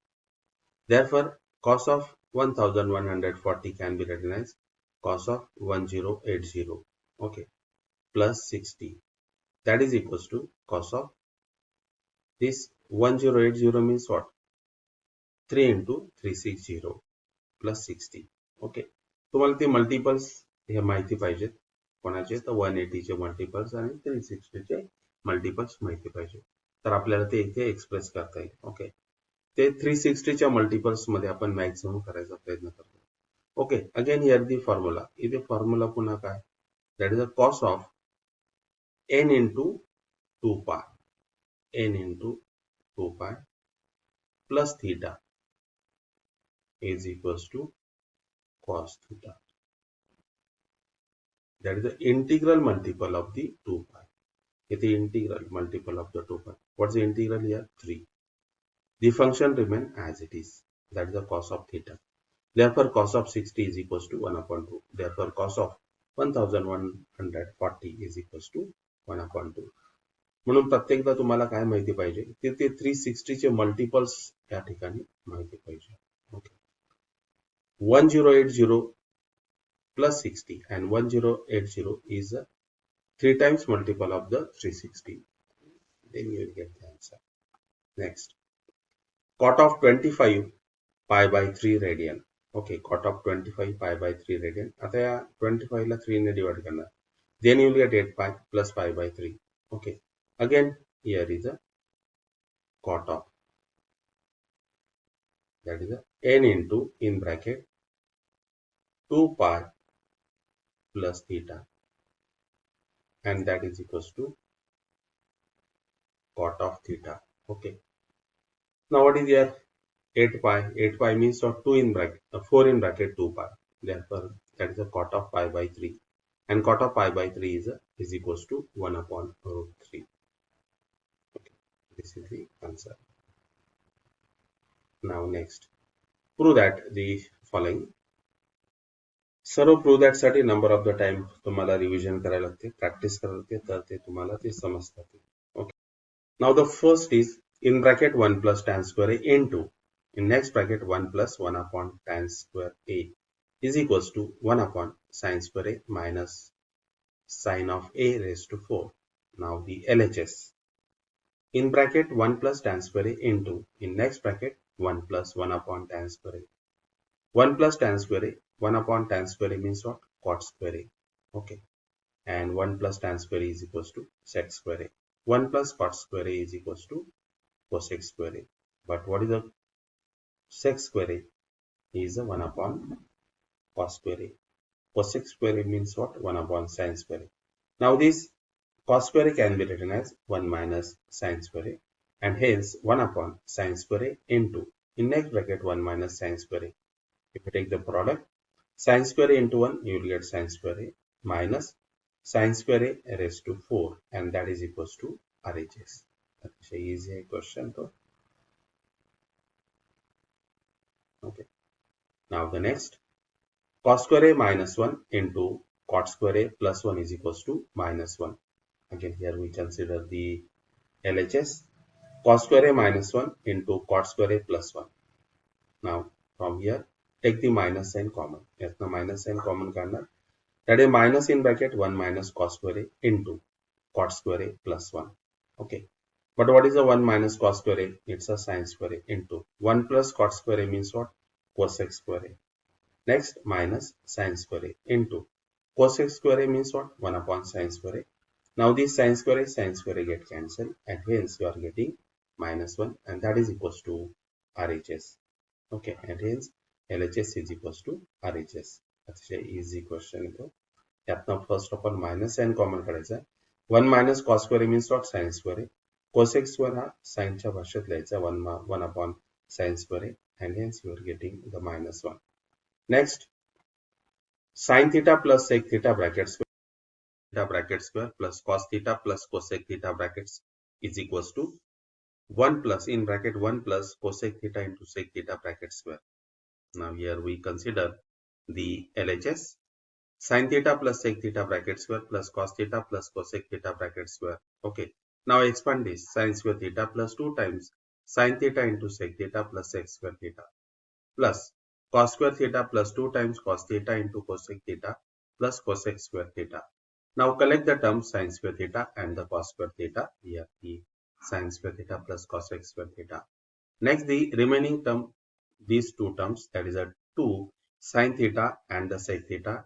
Therefore cos of 1140 can be written as cos of 1080. Okay. Plus 60. That is equals to cos of this 1080 means what? 3 into 360 plus 60. Okay. तुम्हाला ते multiples हे माहिती पाहिजेत. कोणाचे? तर 180 चे multiples आणि 360 चे multiples माहिती पाहिजे. तर आपल्याला ते इथे एक्सप्रेस करता येईल. ओके. ते 360 च्या मल्टिपल्स मध्ये आपण मॅक्सिमम करायचा प्रयत्न करतो. Okay. Again here the formula. इथे फॉर्म्युला पुन्हा काय? That is a cos of n into 2 pi. n into 2 pi plus theta is equals to cos theta. That is the integral multiple of the 2 pi. It is the integral multiple of the 2 pi. What's the integral here? 3. The function remain as it is. That is the cos of theta. Therefore cos of 60 is equals to 1 upon 2. Therefore cos of 1140 is equals to 1 upon 2. म्हणून प्रत्येकदा तुम्हाला काय माहिती पाहिजे? ते 360 चे multiples या ठिकाणी माहिती पाहिजे. Okay. 1080 plus 60 and 1080 is a 3 times multiple of the 360. Then you will get the answer. Next. Cot of 25 pi by 3 radian. Okay, cot of 25 pi by 3 radian. आता या 25 ला 3 ने डिवाइड करणार. Then you will get 8 pi plus pi by 3. Okay. Again, here is a cot of. That is a n into in bracket 2 pi plus theta, and that is equals to cot of theta. Okay. Now what is here? 8 pi. 8 pi means of 2 in bracket 4 in bracket 2 pi. Therefore that is a cot of pi by 3, and cot of pi by 3 is equals to 1 upon root 3. Okay. This is the answer. Now next, prove that the following. सर्व prove that साठी number of the time तुम्हाला revision करायला लागते, practice करायला लागते, तर ते तुम्हाला ते समजतात. Okay. Now the first is in bracket 1 plus tan square a into in next bracket 1 plus 1 upon tan square a is equals to 1 upon sin square a minus sin of a raised to 4. Now the LHS in bracket 1 plus tan square a into in next bracket 1 plus 1 upon tan square a. 1 plus tan square a, 1 upon tan square a means what? Cot square a. Okay. And 1 plus tan square a is equals to sec square a. 1 plus cot square a is equals to cosec square a. But what is the sec square a? Is a 1 upon cos square a. Cosec square a means what? 1 upon sin square a. Now this cos square a can be written as 1 minus sin square a, and hence 1 upon sin square a into in next bracket 1 minus sin square a. If you take the product, sin square a into 1, you will get sin square a minus sin square a raised to 4, and that is equals to RHS. That's a easy question though. Okay. Now the next, cos square a minus 1 into cot square a plus 1 is equals to minus 1. Again, here we consider the LHS. Cos square a minus 1 into cot square a plus 1. Now, from here, take the minus sign common. Yes, the minus sign common करना. That is minus in bracket 1 minus cos square a into cot square a plus 1. Okay. But what is the 1 minus cos square a? It's a sin square a into 1 plus cot square a means what? Cosec square a. Next, minus sin square a into cosec square a means what? 1 upon sin square a. Now this sin square a get cancelled, and hence you are getting minus 1, and that is equals to RHS. Okay, and hence LHS is equals to RHS. अतिशय easy question आहे तो. यातनं first of all minus sign common काढायचा. 1 minus cos square means what? Sin square a. Cosec square हा sin च्या भाषेत लिहायचा 1 upon sin square a, and hence you are getting the minus 1. Next, sin theta plus sec theta bracket square plus cos theta plus cosec theta brackets is equals to 1 plus in bracket 1 plus cosec theta into sec theta bracket square. Now here we consider the LHS. Sin theta plus sec theta bracket square plus cos theta plus cosec theta bracket square. Okay. Now expand this. Sin square theta plus 2 times sin theta into sec theta plus sec square theta plus cos square theta plus 2 times cos theta into cosec theta plus cosec square theta. Now collect the terms sin square theta and the cos square theta. Here the sin square theta plus cosec square theta. Next, the remaining term, these two terms, that is a 2 sin theta and the sec theta,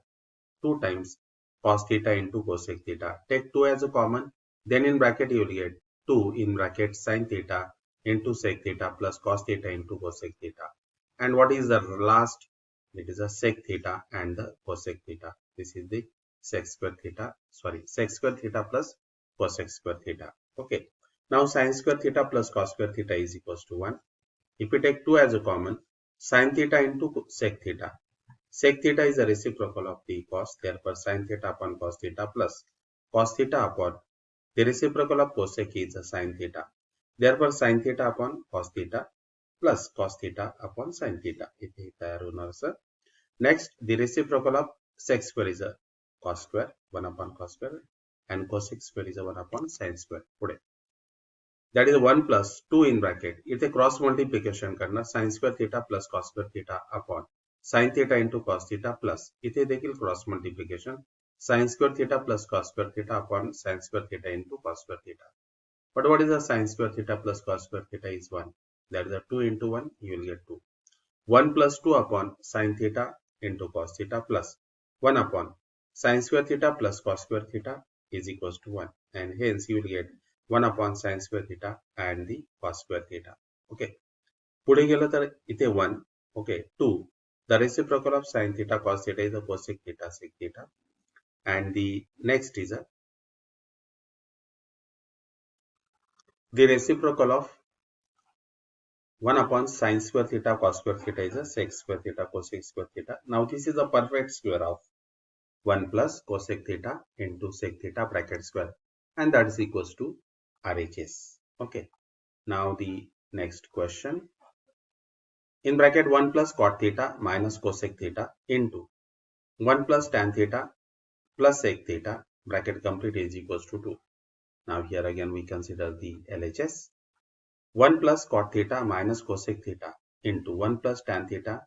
2 times cos theta into cosec theta. Take 2 as a common, then in bracket you will get 2 in bracket sin theta into sec theta plus cos theta into cosec theta. And what is the last? It is a sec theta and the cosec theta. This is the sec square theta plus cosec square theta. Okay. Now sin square theta plus cos square theta is equals to 1. If we take 2 as a common, sin theta into sec theta. Sec theta is a reciprocal of the cos, therefore sin theta upon cos theta plus cos theta upon the reciprocal of cosec is a sin theta. Therefore sin theta upon cos theta plus cos theta upon sin theta. इथे तयार होणार sir. Next, the reciprocal of sec square is a cos square, 1 upon cos square, and cosec square is a 1 upon sin square. पुढे. That is 1 plus 2 in bracket. इथे cross multiplication करणार sin square theta plus cos square theta upon sin theta into cos theta plus इथे देखील cross multiplication sin square theta plus cos square theta upon sin square theta into cos square theta. But what is the sin square theta plus cos square theta is 1. That is a 2 into 1, you will get 2. 1 plus 2 upon sin theta into cos theta plus 1 upon sin square theta plus cos square theta is equals to 1, and hence you will get 1 upon sin square theta and the cos square theta. Okay. पुढे गेलं तर इथे 1. Okay. 2. The reciprocal of sin theta cos theta is a cosec theta sec theta, and the next is the reciprocal of 1 upon sin square theta cos square theta is a sec square theta cosec square theta. Now this is a perfect square of 1 plus cosec theta into sec theta bracket square, and that is equals to RHS. Okay. Now the next question. In bracket 1 plus cot theta minus cosec theta into 1 plus tan theta plus sec theta bracket complete is equals to 2. Now here again we consider the LHS. 1 plus cot theta minus cosec theta into 1 plus tan theta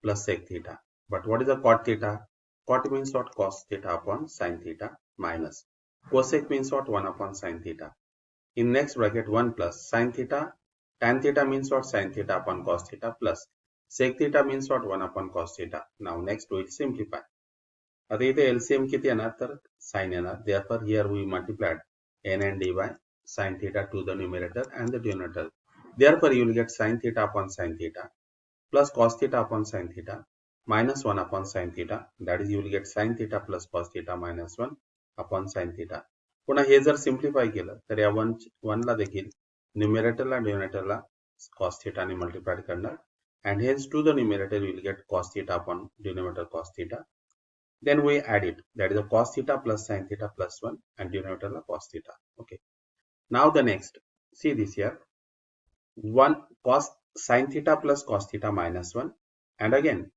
plus sec theta. But what is the cot theta? Cot means what? Cos theta upon sin theta minus cosec means what? 1 upon sin theta. In next bracket 1 plus sin theta, tan theta means what? Sin theta upon cos theta plus sec theta means what? 1 upon cos theta. Now next we will simplify. आता इथे LCM किती येणार तर sin येणार. Therefore here we multiplied n and dy sin theta to the numerator and the denominator. Therefore you will get sin theta upon sin theta plus cos theta upon sin theta minus 1 upon sin theta. That is you will get sin theta plus cos theta minus 1 upon sin theta. पुन्हा हे जर simplify केलं तर या 1 ला देखील न्यूमरेटरला डिनोमिनेटरला cos theta ने multiply करणार and hence to the numerator you will get cos theta upon denominator cos theta. Then we add it, that is a cos theta plus sin theta plus 1 and denominator la cos theta. Okay. Now the next, see this here, 1 cos sin theta plus cos theta minus 1 and again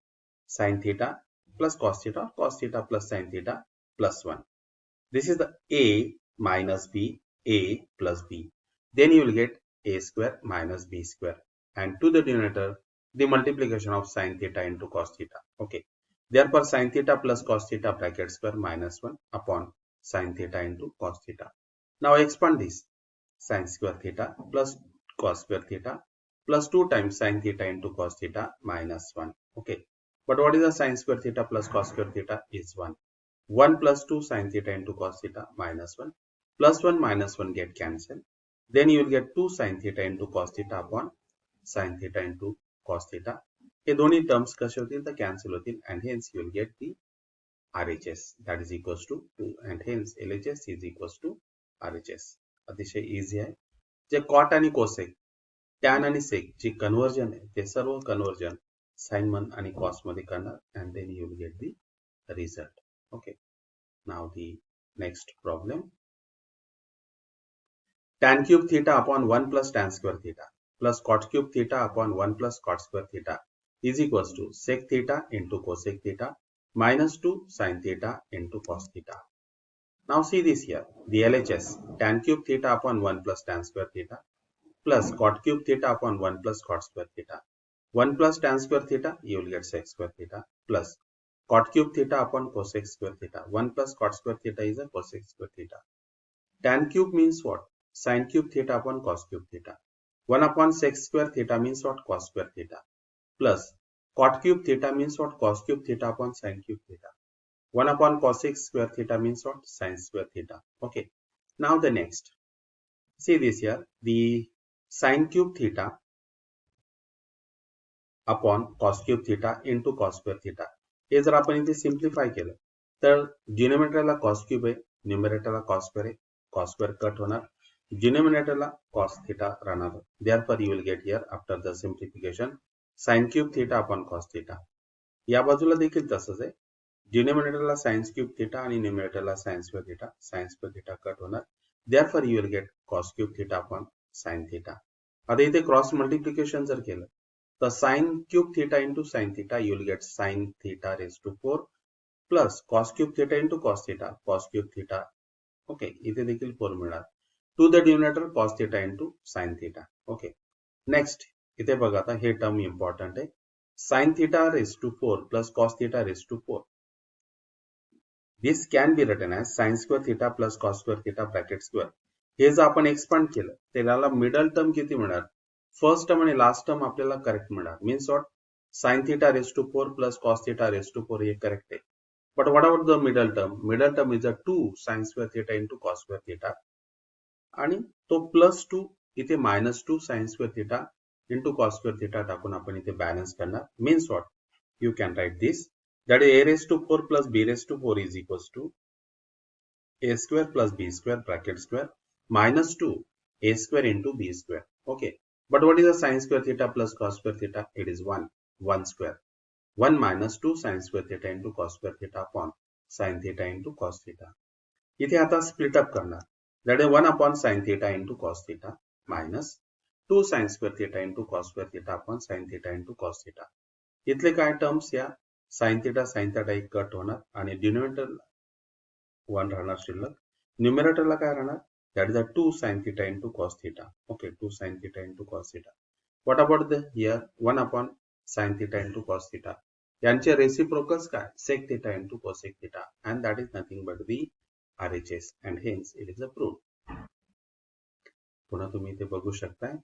sin theta plus cos theta plus sin theta plus 1. This is the a minus b, a plus b. Then you will get a square minus b square and to the denominator the multiplication of sin theta into cos theta. Okay. Therefore sin theta plus cos theta bracket square minus 1 upon sin theta into cos theta. Now expand this, sin square theta plus cos square theta plus 2 times sin theta into cos theta minus 1. Okay. But what is the sin square theta plus cos square theta is 1. 1 plus 2 sin theta into cos theta minus 1 plus 1 minus 1 get cancelled. Then you will get 2 sin theta into cos theta upon sin theta into cos theta. हे दोन्ही terms कसे होतील तर cancel होतील and hence you will get the RHS that is equals to 2 and hence LHS is equals to RHS. अतिशय easy आहे. जे cot आणि cosec, tan आणि सेक जे conversion आहे ते सर्व कन्वर्जन साइन आणि कॉस मध्ये करणार and then you will get the result. Okay. Now the next problem. Tan cube theta upon 1 plus tan square theta plus cot cube theta upon 1 plus cot square theta is equals to sec theta into cosec theta minus 2 sin theta into cos theta. Now see this here, the LHS, tan cube theta upon 1 plus tan square theta plus cot cube theta upon 1 plus cot square theta. 1 plus tan square theta, you will get sec square theta plus cot cube theta upon cosec square theta. 1 plus cot square theta is a cosec square theta. Tan cube means what? Sin cube theta upon cos cube theta. 1 upon sec square theta means what? Cos square theta. Plus cot cube theta means what? Cos cube theta upon sin cube theta. 1 upon cosec square theta means what? Sin square theta. Okay. Now the next. See this here. The sin cube theta upon cos cube theta into cos square theta. हे जर आपण इथे simplify केलं तर डिनोमिनेटरला cos cube आहे, न्यूमरेटरला cos square आहे, cos square cut होणार, डिनोमिनेटरला cos theta राहणार. Therefore you will get here after the simplification sin cube theta upon cos theta. या बाजूला देखील तसंच आहे, डिनोमिनेटरला sin cube theta आणि न्यूमरेटरला sin square theta कट होणार. Therefore you will get cos cube theta upon sin theta. आता इथे cross multiplication जर केलं तर sin cube theta into sin theta you will get sin theta raised to 4 plus cos cube theta into cos cube theta. Okay, इथे देखील 4 मिळणार. To the denominator cos theta into sin theta. Okay. Next, इथे बघा आता हे term important आहे. sin theta raised to 4 plus cos theta raised to 4. This can be written as sin square theta plus cos square theta bracket square. हे जर आपण expand केलं तर याला middle term किती मिळणार? फर्स्ट टर्म आणि लास्ट टर्म आपल्याला करेक्ट मिळणार. Means what? sin theta raised to 4 plus cos theta raised to 4 हे करेक्ट आहे. But what about the middle term? Middle term is a 2 sin square theta into cos square theta. आणि तो plus 2 इथे minus 2 sin square theta into cos square theta टाकून आपण इथे balance करणार. Means what? You can write this, that is a raised to 4 plus b raised to 4 is equals to a square plus b square bracket square minus 2 a square into b square. Okay. But what is the sin square theta plus cos square theta? It is 1 square. 1 minus 2 sin square theta into cos square theta upon sin theta into cos theta. इथे आता split up करणार. That is 1 upon sin theta into cos theta minus 2 sin square theta into cos square theta upon sin theta into cos theta. इथले काय terms या sine theta एक cut होणार आणि denominator 1 राहणार शिल्लक. न्यूमरेटरला काय राहणार? That is a 2 sin theta into cos theta. Okay, 2 sin theta into cos theta. What about the here 1 upon sin theta into cos theta? यांचे reciprocals काय? sec theta into cosec theta, and that is nothing but the RHS, and hence it is a proof. पुन्हा तुम्ही इथे बघू शकताय.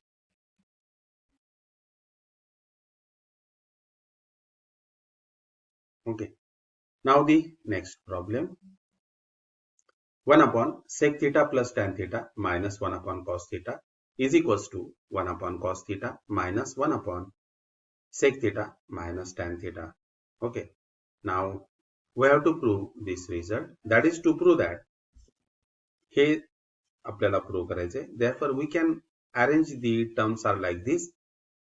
Okay, now the next problem. 1 upon sec theta plus tan theta minus 1 upon cos theta is equals to 1 upon cos theta minus 1 upon sec theta minus tan theta. Okay, now we have to prove this result. That is to prove that हे आपल्याला prove करायचे. Therefore we can arrange the terms are like this.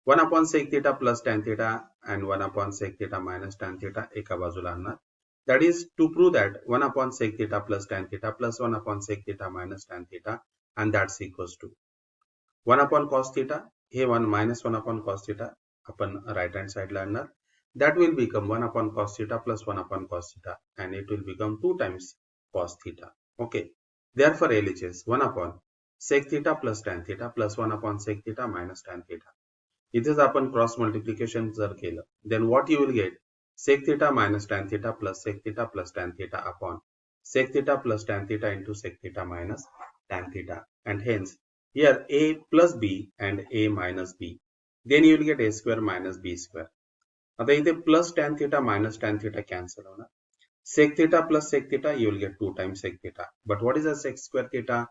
1 upon sec theta plus tan theta and 1 upon sec theta minus tan theta एका बाजूला आणणार. That is to prove that 1 upon sec theta plus tan theta plus 1 upon sec theta minus tan theta, and that's equals to 1 upon cos theta. Here 1 minus 1 upon cos theta upon right hand side ला आणणार. That will become 1 upon cos theta plus 1 upon cos theta, and it will become 2 times cos theta. Okay, therefore LHS 1 upon sec theta plus tan theta plus 1 upon sec theta minus tan theta. इथेच आपण cross multiplication जर केलं, then what you will get? Sec theta minus tan theta plus sec theta plus tan theta upon sec theta plus tan theta into sec theta minus tan theta, and hence here a plus b and a minus b, then you will get a square minus b square. आता इथे plus tan theta minus tan theta cancel होणार. Sec theta plus sec theta you will get 2 times sec theta, but what is a sec square theta?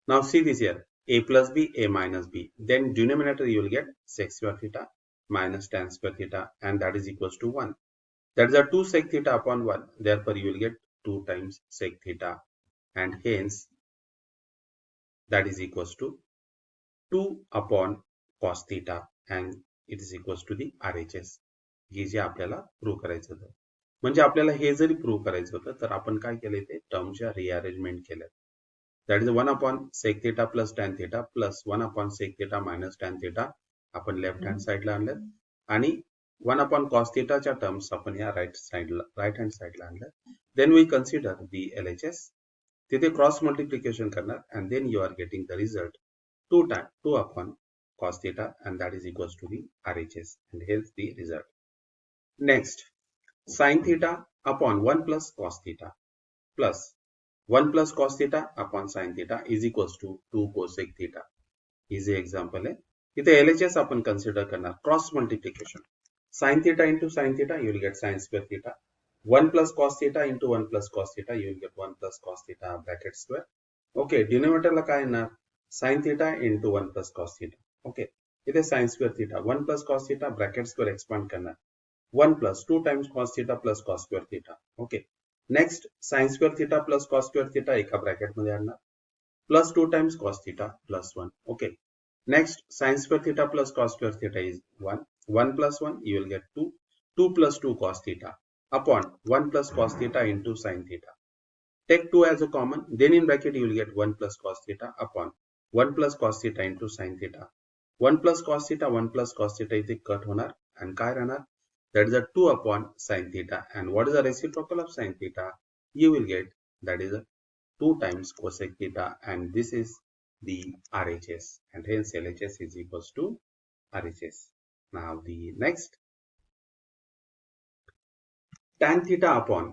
Now see this here, a plus b, a minus b, then denominator you will get sec square theta minus tan square theta, and that is equals to 1. That is a 2 sec theta upon 1. Therefore, you will get 2 times sec theta, and hence that is equals to 2 upon cos theta, and it is equals to the RHS. हे जे आपल्याला prove करायचं होतं. म्हणजे आपल्याला हे जरी prove करायचं होतं तर आपण काय केलं, ते टर्मच्या रिअरेंजमेंट केलं. That is 1 upon sec theta plus tan theta plus 1 upon sec theta minus tan theta आपण लेफ्ट हँड साइडला आणलं, आणि 1 upon cos theta च्या टर्म्स आपण या राइट हँड साइडला आणलं. Then we consider the LHS. तिथे क्रॉस मल्टिप्लिकेशन करणार, and then you are getting the result 2 upon cos theta, and that is equals to the RHS, and hence the result. Next, sin theta upon 1 plus cos theta plus 1 plus cos theta upon sin theta is equals to 2 cosec theta. Easy example आहे. इथे LHS आपण consider करणार cross multiplication. Sin theta into sin theta, you will get sin square theta. 1 plus cos theta into 1 plus cos theta, you will get 1 plus cos theta bracket square. Okay, denominator ला काय येणार? Sin theta into 1 plus cos theta. Okay, इथे sin square theta, 1 plus cos theta bracket square expand करणार. 1 plus 2 times cos theta plus cos square theta. Okay, next sin square theta plus cos square theta एका bracket मध्ये आणणार. Plus 2 times cos theta plus 1. Okay, next sin square theta plus cos square theta is 1. 1 plus 1 you will get 2. 2 plus 2 cos theta upon 1 plus cos theta into sin theta. Take 2 as a common, then in bracket you will get 1 plus cos theta upon 1 plus cos theta into sin theta. 1 plus cos theta, 1 plus cos theta इथे cut होणार, and काय राहणार? That is a 2 upon sin theta, and what is the reciprocal of sin theta? You will get that is a 2 times cosec theta, and this is the RHS, and hence LHS is equals to RHS. Now the next, tan theta upon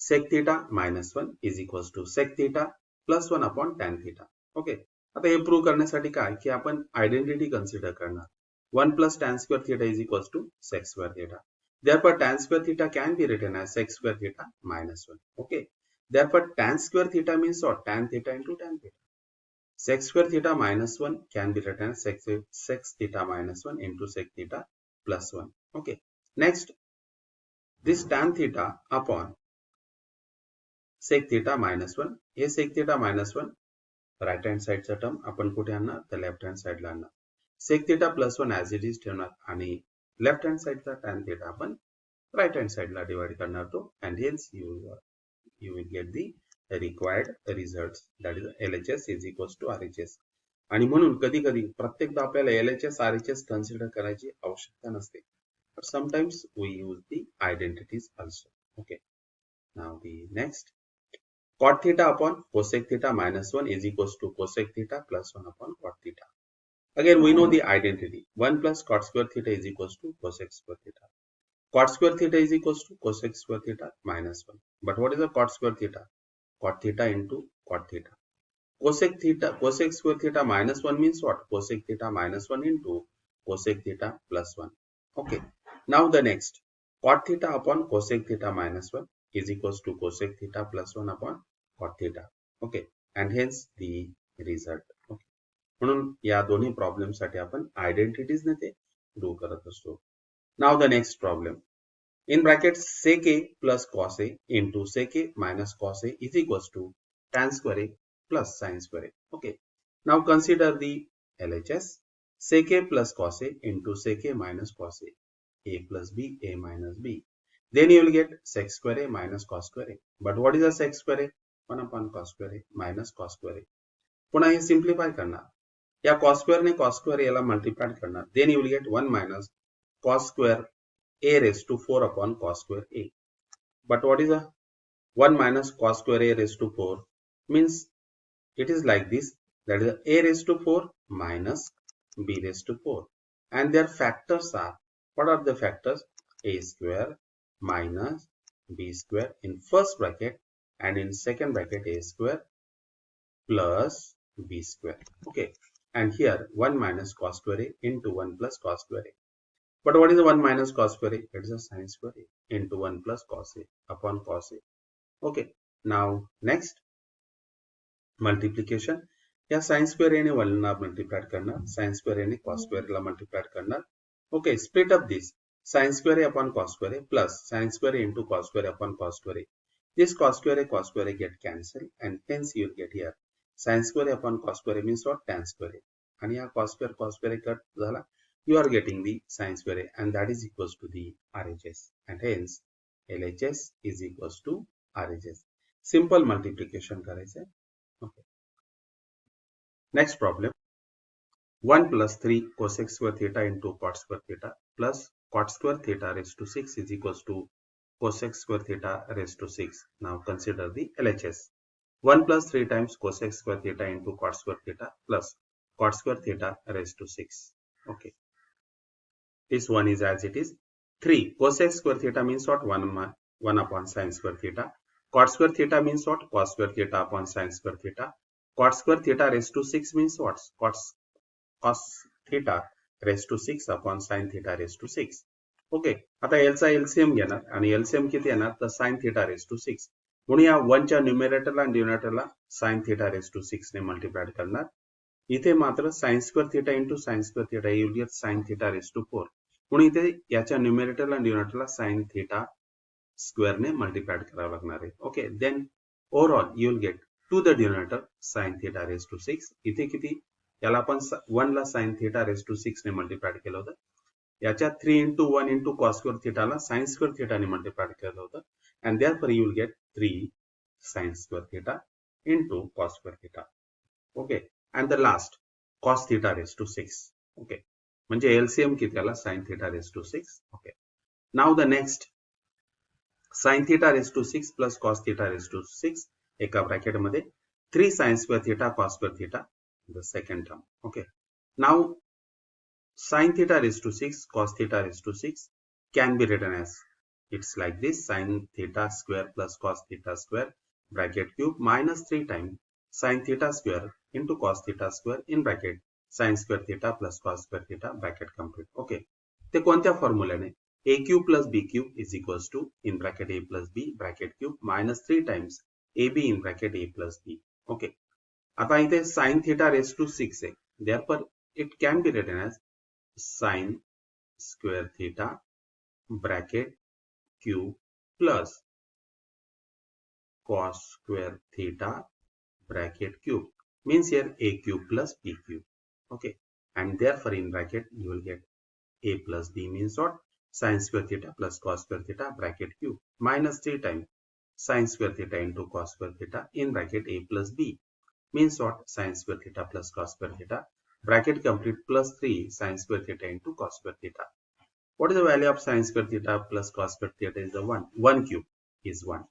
sec theta minus 1 is equals to sec theta plus 1 upon tan theta. Okay, आता हे prove करण्यासाठी काय की आपण identity consider करणार. 1 plus tan square theta is equals to sec square theta. Therefore, tan square theta can be written as sec square theta minus 1. Okay, therefore tan square theta means what? Tan theta into tan theta. Sec square theta minus 1 can be written as sec theta minus 1 into sec theta plus 1. Okay, next, this tan theta upon sec theta minus 1, हे sec theta minus 1 right hand साइडचा term आपण कुठे आणणार, तर left hand साइडला आणणार. sec theta plus 1 as it is ठेवणार, आणि लेफ्ट हँड साइडचा tan theta आपण राइट हँड साइडला डिवाइड करणार तो, and hence you will get the required results, that is LHS is equals to RHS. आणि म्हणून कधी कधी प्रत्येकदा आपल्याला LHS RHS कन्सिडर करायची आवश्यकता नसते. but sometimes we use the identities also. Okay, now the next, cot theta upon cosec theta minus 1 is equals to cosec theta plus 1 upon cot theta. Again, we know the identity. 1 plus cot square theta is equals to cosec square theta. Cot square theta is equals to cosec square theta minus 1. But what is the cot square theta? Cot theta into cot theta. Cosec square theta minus 1 means what? Cosec theta minus 1 into cosec theta plus 1. Okay. Now the next. Cot theta upon cosec theta minus 1 is equals to cosec theta plus 1 upon cot theta. Okay. And hence the result. Okay. म्हणून या दोन्ही problem साठी आपण identities ने ते do करत असतो. Now the next problem. In brackets, sec a plus cos a into sec a minus cos a is equals to tan square a plus sin square a. Okay. Now consider the LHS. Sec a plus cos a into sec a minus cos a plus b, a minus b. Then you will get sec square a minus cos square a. But what is a sec square a? 1 upon cos square a minus cos square a. पुन्हा हे simplify करणार. या cos square ने cos square याला multiply करणार. Then you will get 1 minus cos square a raised to 4 upon cos square a. But what is a 1 minus cos square a raised to 4? Means it is like this. That is a raised to 4 minus b raised to 4. And their factors are, what are the factors? A square minus b square in first bracket, and in second bracket a square plus b square. Okay. And here 1 minus cos square a into 1 plus cos square a. But what is 1 minus cos square a? It is a sin square a into 1 plus cos a upon cos a. Okay. Now next, multiplication. या sin square a ने 1 ला multiply करना, sin square a ने cos square ला multiply करना. Okay, split up this. Sin square a upon cos square a plus sin square a into cos square a upon cos square a. This cos square a get cancelled, and hence you will get here sin square a upon cos square a means what? Tan square a. And here cos square a cut झाला. You are getting the sin square a, and that is equals to the RHS, and hence LHS is equals to RHS. Simple multiplication करायचं. Okay. Next problem. 1 plus 3 cosec square theta into cot square theta plus cot square theta raised to 6 is equals to cosec square theta raised to 6. Now consider the LHS. 1 plus 3 times cosec square theta into cot square theta plus cot square theta raised to 6. Okay. This one is as it is. 3 cosec square theta means what? 1 upon sin square theta. Cot square theta means what? Cos square theta upon sin square theta. Cot square theta raised to 6 means what? Cos theta raised to 6 upon sin theta raised to 6. Okay. आता Lचा LCM घेणार आणि LCM किती येणार? तर sin theta raised to 6. म्हणून या 1 च्या न्यूमरेटरला आणि डिनोमिनेटरला sin theta raised to 6 ने मल्टिप्लाय करणार. इथे मात्र sin square theta into sin square theta you will get sin theta raised to 4. म्हणून इथे याच्या न्यूमरेटरला आणि डिनोमिनेटरला sin theta square ने मल्टिप्लाय करावं लागणार आहे. Okay. Then overall you will get to the denominator sin theta raised to 6. इथे किती? याला आपण 1 ला sin theta raised to 6 ने मल्टिप्लाय केलं होतं. याच्या 3 into 1 into cos square theta ला sin square theta ने मल्टिप्लाय केलं होतं. And therefore you will get 3 sin square theta into cos square theta. Okay. And the last, cos theta raised to 6. Okay. म्हणजे LCM किती आला? sin theta raised to 6. Okay. Now the next, sin theta raised to 6 plus cos theta raised to 6 एका bracket मध्ये 3 sin square theta cos square theta, the second term. Okay. Now sin theta raised to 6 cos theta raised to 6 can be written as, it's like this, sin theta square plus cos theta square bracket cube minus 3 times sin theta square into cos theta square in bracket sin square theta plus cos square theta bracket complete. Okay. ते कोणत्या फॉर्म्युल्याने? a cube plus b cube is equals to in bracket a plus b bracket cube minus 3 times ab in bracket a plus b. Okay. आता इथे sin theta raised to 6 आहे. Therefore it can be written as sin square theta bracket cube plus cos square theta bracket cube, means here a cube plus b cube. Okay. And therefore in bracket you will get a plus b means what? Sin square theta plus cos square theta bracket cube minus 3 times sin square theta into cos square theta in bracket a plus b, means what? Sin square theta plus cos square theta bracket complete plus 3 sin square theta into cos square theta. What is the value of sin square theta plus cos square theta is the 1. 1 cube is 1.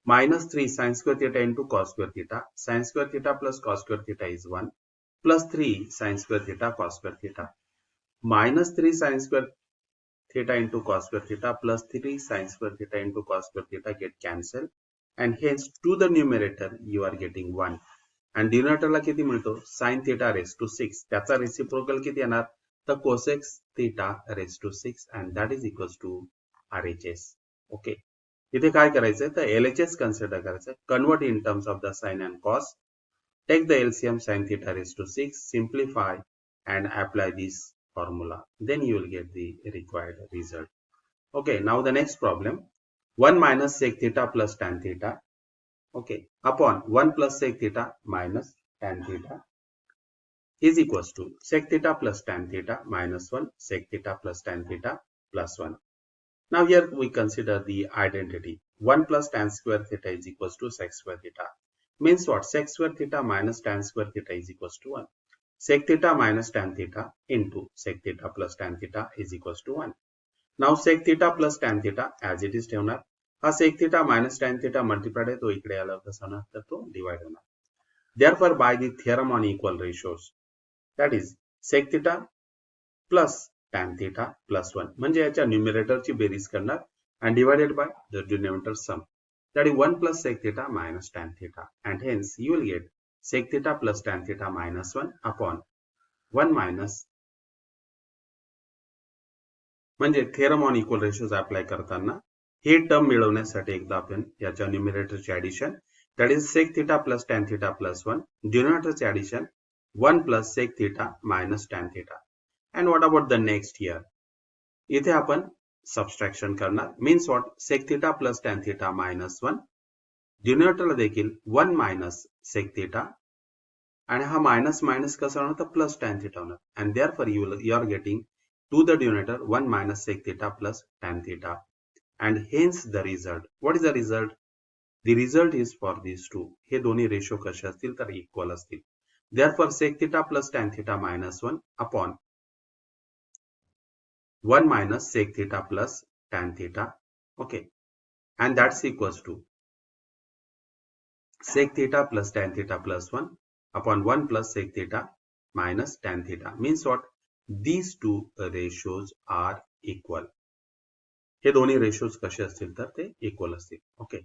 Minus 3 sin square theta into cos square theta. Sin square theta plus cos square theta is 1. Plus 3 sin square theta cos square theta. Minus 3 sin square theta into cos square theta plus 3 sin square theta into cos square theta get cancelled. And hence to the numerator you are getting 1. And denominatorला किती मिळतो sin theta raised to 6. त्याचा reciprocal किती येणार तर cosec theta raised to 6 and that is equals to RHS. Okay. इथे काय करायचंय तर LHS कन्सिडर करायचंय. Convert in terms of the sin and cos. Take the LCM sin theta raised to 6. Simplify and apply this formula. Then you will get the required result. Okay. Now the next problem. 1 minus sec theta plus tan theta. Okay, upon 1 plus sec theta minus tan theta is equals to sec theta plus tan theta minus 1 sec theta plus tan theta plus 1. Now here we consider the identity. 1 plus tan square theta is equals to sec square theta. Means what? Sec square theta minus tan square theta is equals to 1. Sec theta minus tan theta into sec theta plus tan theta is equals to 1. Now sec theta plus tan theta as it is ठेवणार. हा sec theta minus tan theta multiplied आहे तो इकडे आला कसा होणार तर तो डिवाइड होणार. Therefore by the theorem on equal ratios that is sec theta plus tan theta plus 1 म्हणजे याच्या न्यूमरेटर ची बेरीज करणार and divided by the denominator sum that is 1 plus sec theta minus tan theta and hence you will get sec theta plus tan theta minus 1 upon 1 minus म्हणजे theorem on equal ratios apply करताना हे term मिळवण्यासाठी एकदा आपण याच्या न्यूमरेटरचे addition that is sec theta plus tan theta plus 1 डिनोमिनेटरचे addition 1 plus sec theta minus tan theta and what about the next here इथे आपण सबट्रॅक्शन करणार means what sec theta plus tan theta minus 1 डिनोमिनेटरला देखील 1 minus sec theta आणि हा minus minus कसा होणार तर प्लस tan theta होणार and therefore you are getting to the denominator 1 minus sec theta plus tan theta. And hence the result. What is the result? The result is for these two. हे दोन्ही ratio कसे असतील तर equal असतील. Therefore sec theta plus tan theta minus 1 upon 1 minus sec theta plus tan theta. Okay. And that's equals to sec theta plus tan theta plus 1 upon 1 plus sec theta minus tan theta. Means what? These two ratios are equal. हे दोन्ही ratios कसे असतील तर ते equal असतील. Okay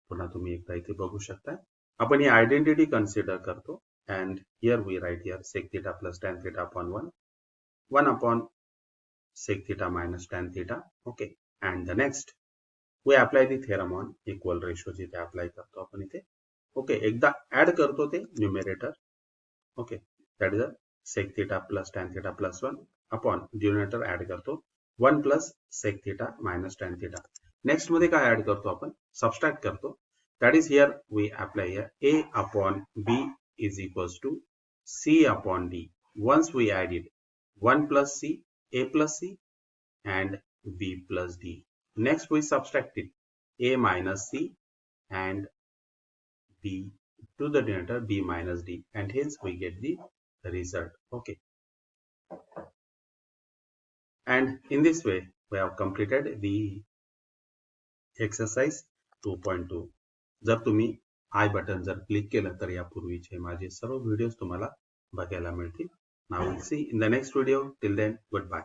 पुन्हा तुम्ही एकदा इथे बघू शकता आपण ही आयडेंटिटी कन्सिडर करतो and here we write here sec theta plus tan theta upon 1 upon sec theta minus tan theta. Okay and the next we apply the theorem on equal ratios इथे apply करतो आपण इथे. Okay एकदा add करतो ते numerator. Okay that is sec theta plus tan theta plus 1 upon denominator add करतो 1 plus sec theta minus tan theta. Next मध्ये काय ऍड करतो आपण सबट्रॅक्ट करतो that is here we apply here a upon b is equals to c upon d. Once we added 1 plus c, a plus c and b plus d. Next we subtracted a minus c and b to the denominator b minus d and hence we get the result. Okay. And in this way we have completed the exercise 2.2. जर तुम्ही आय button जर click केलं तर यापूर्वीचे माझे सर्व videos तुम्हाला बघायला मिळतील. Now will see in the next video. Till then good bye.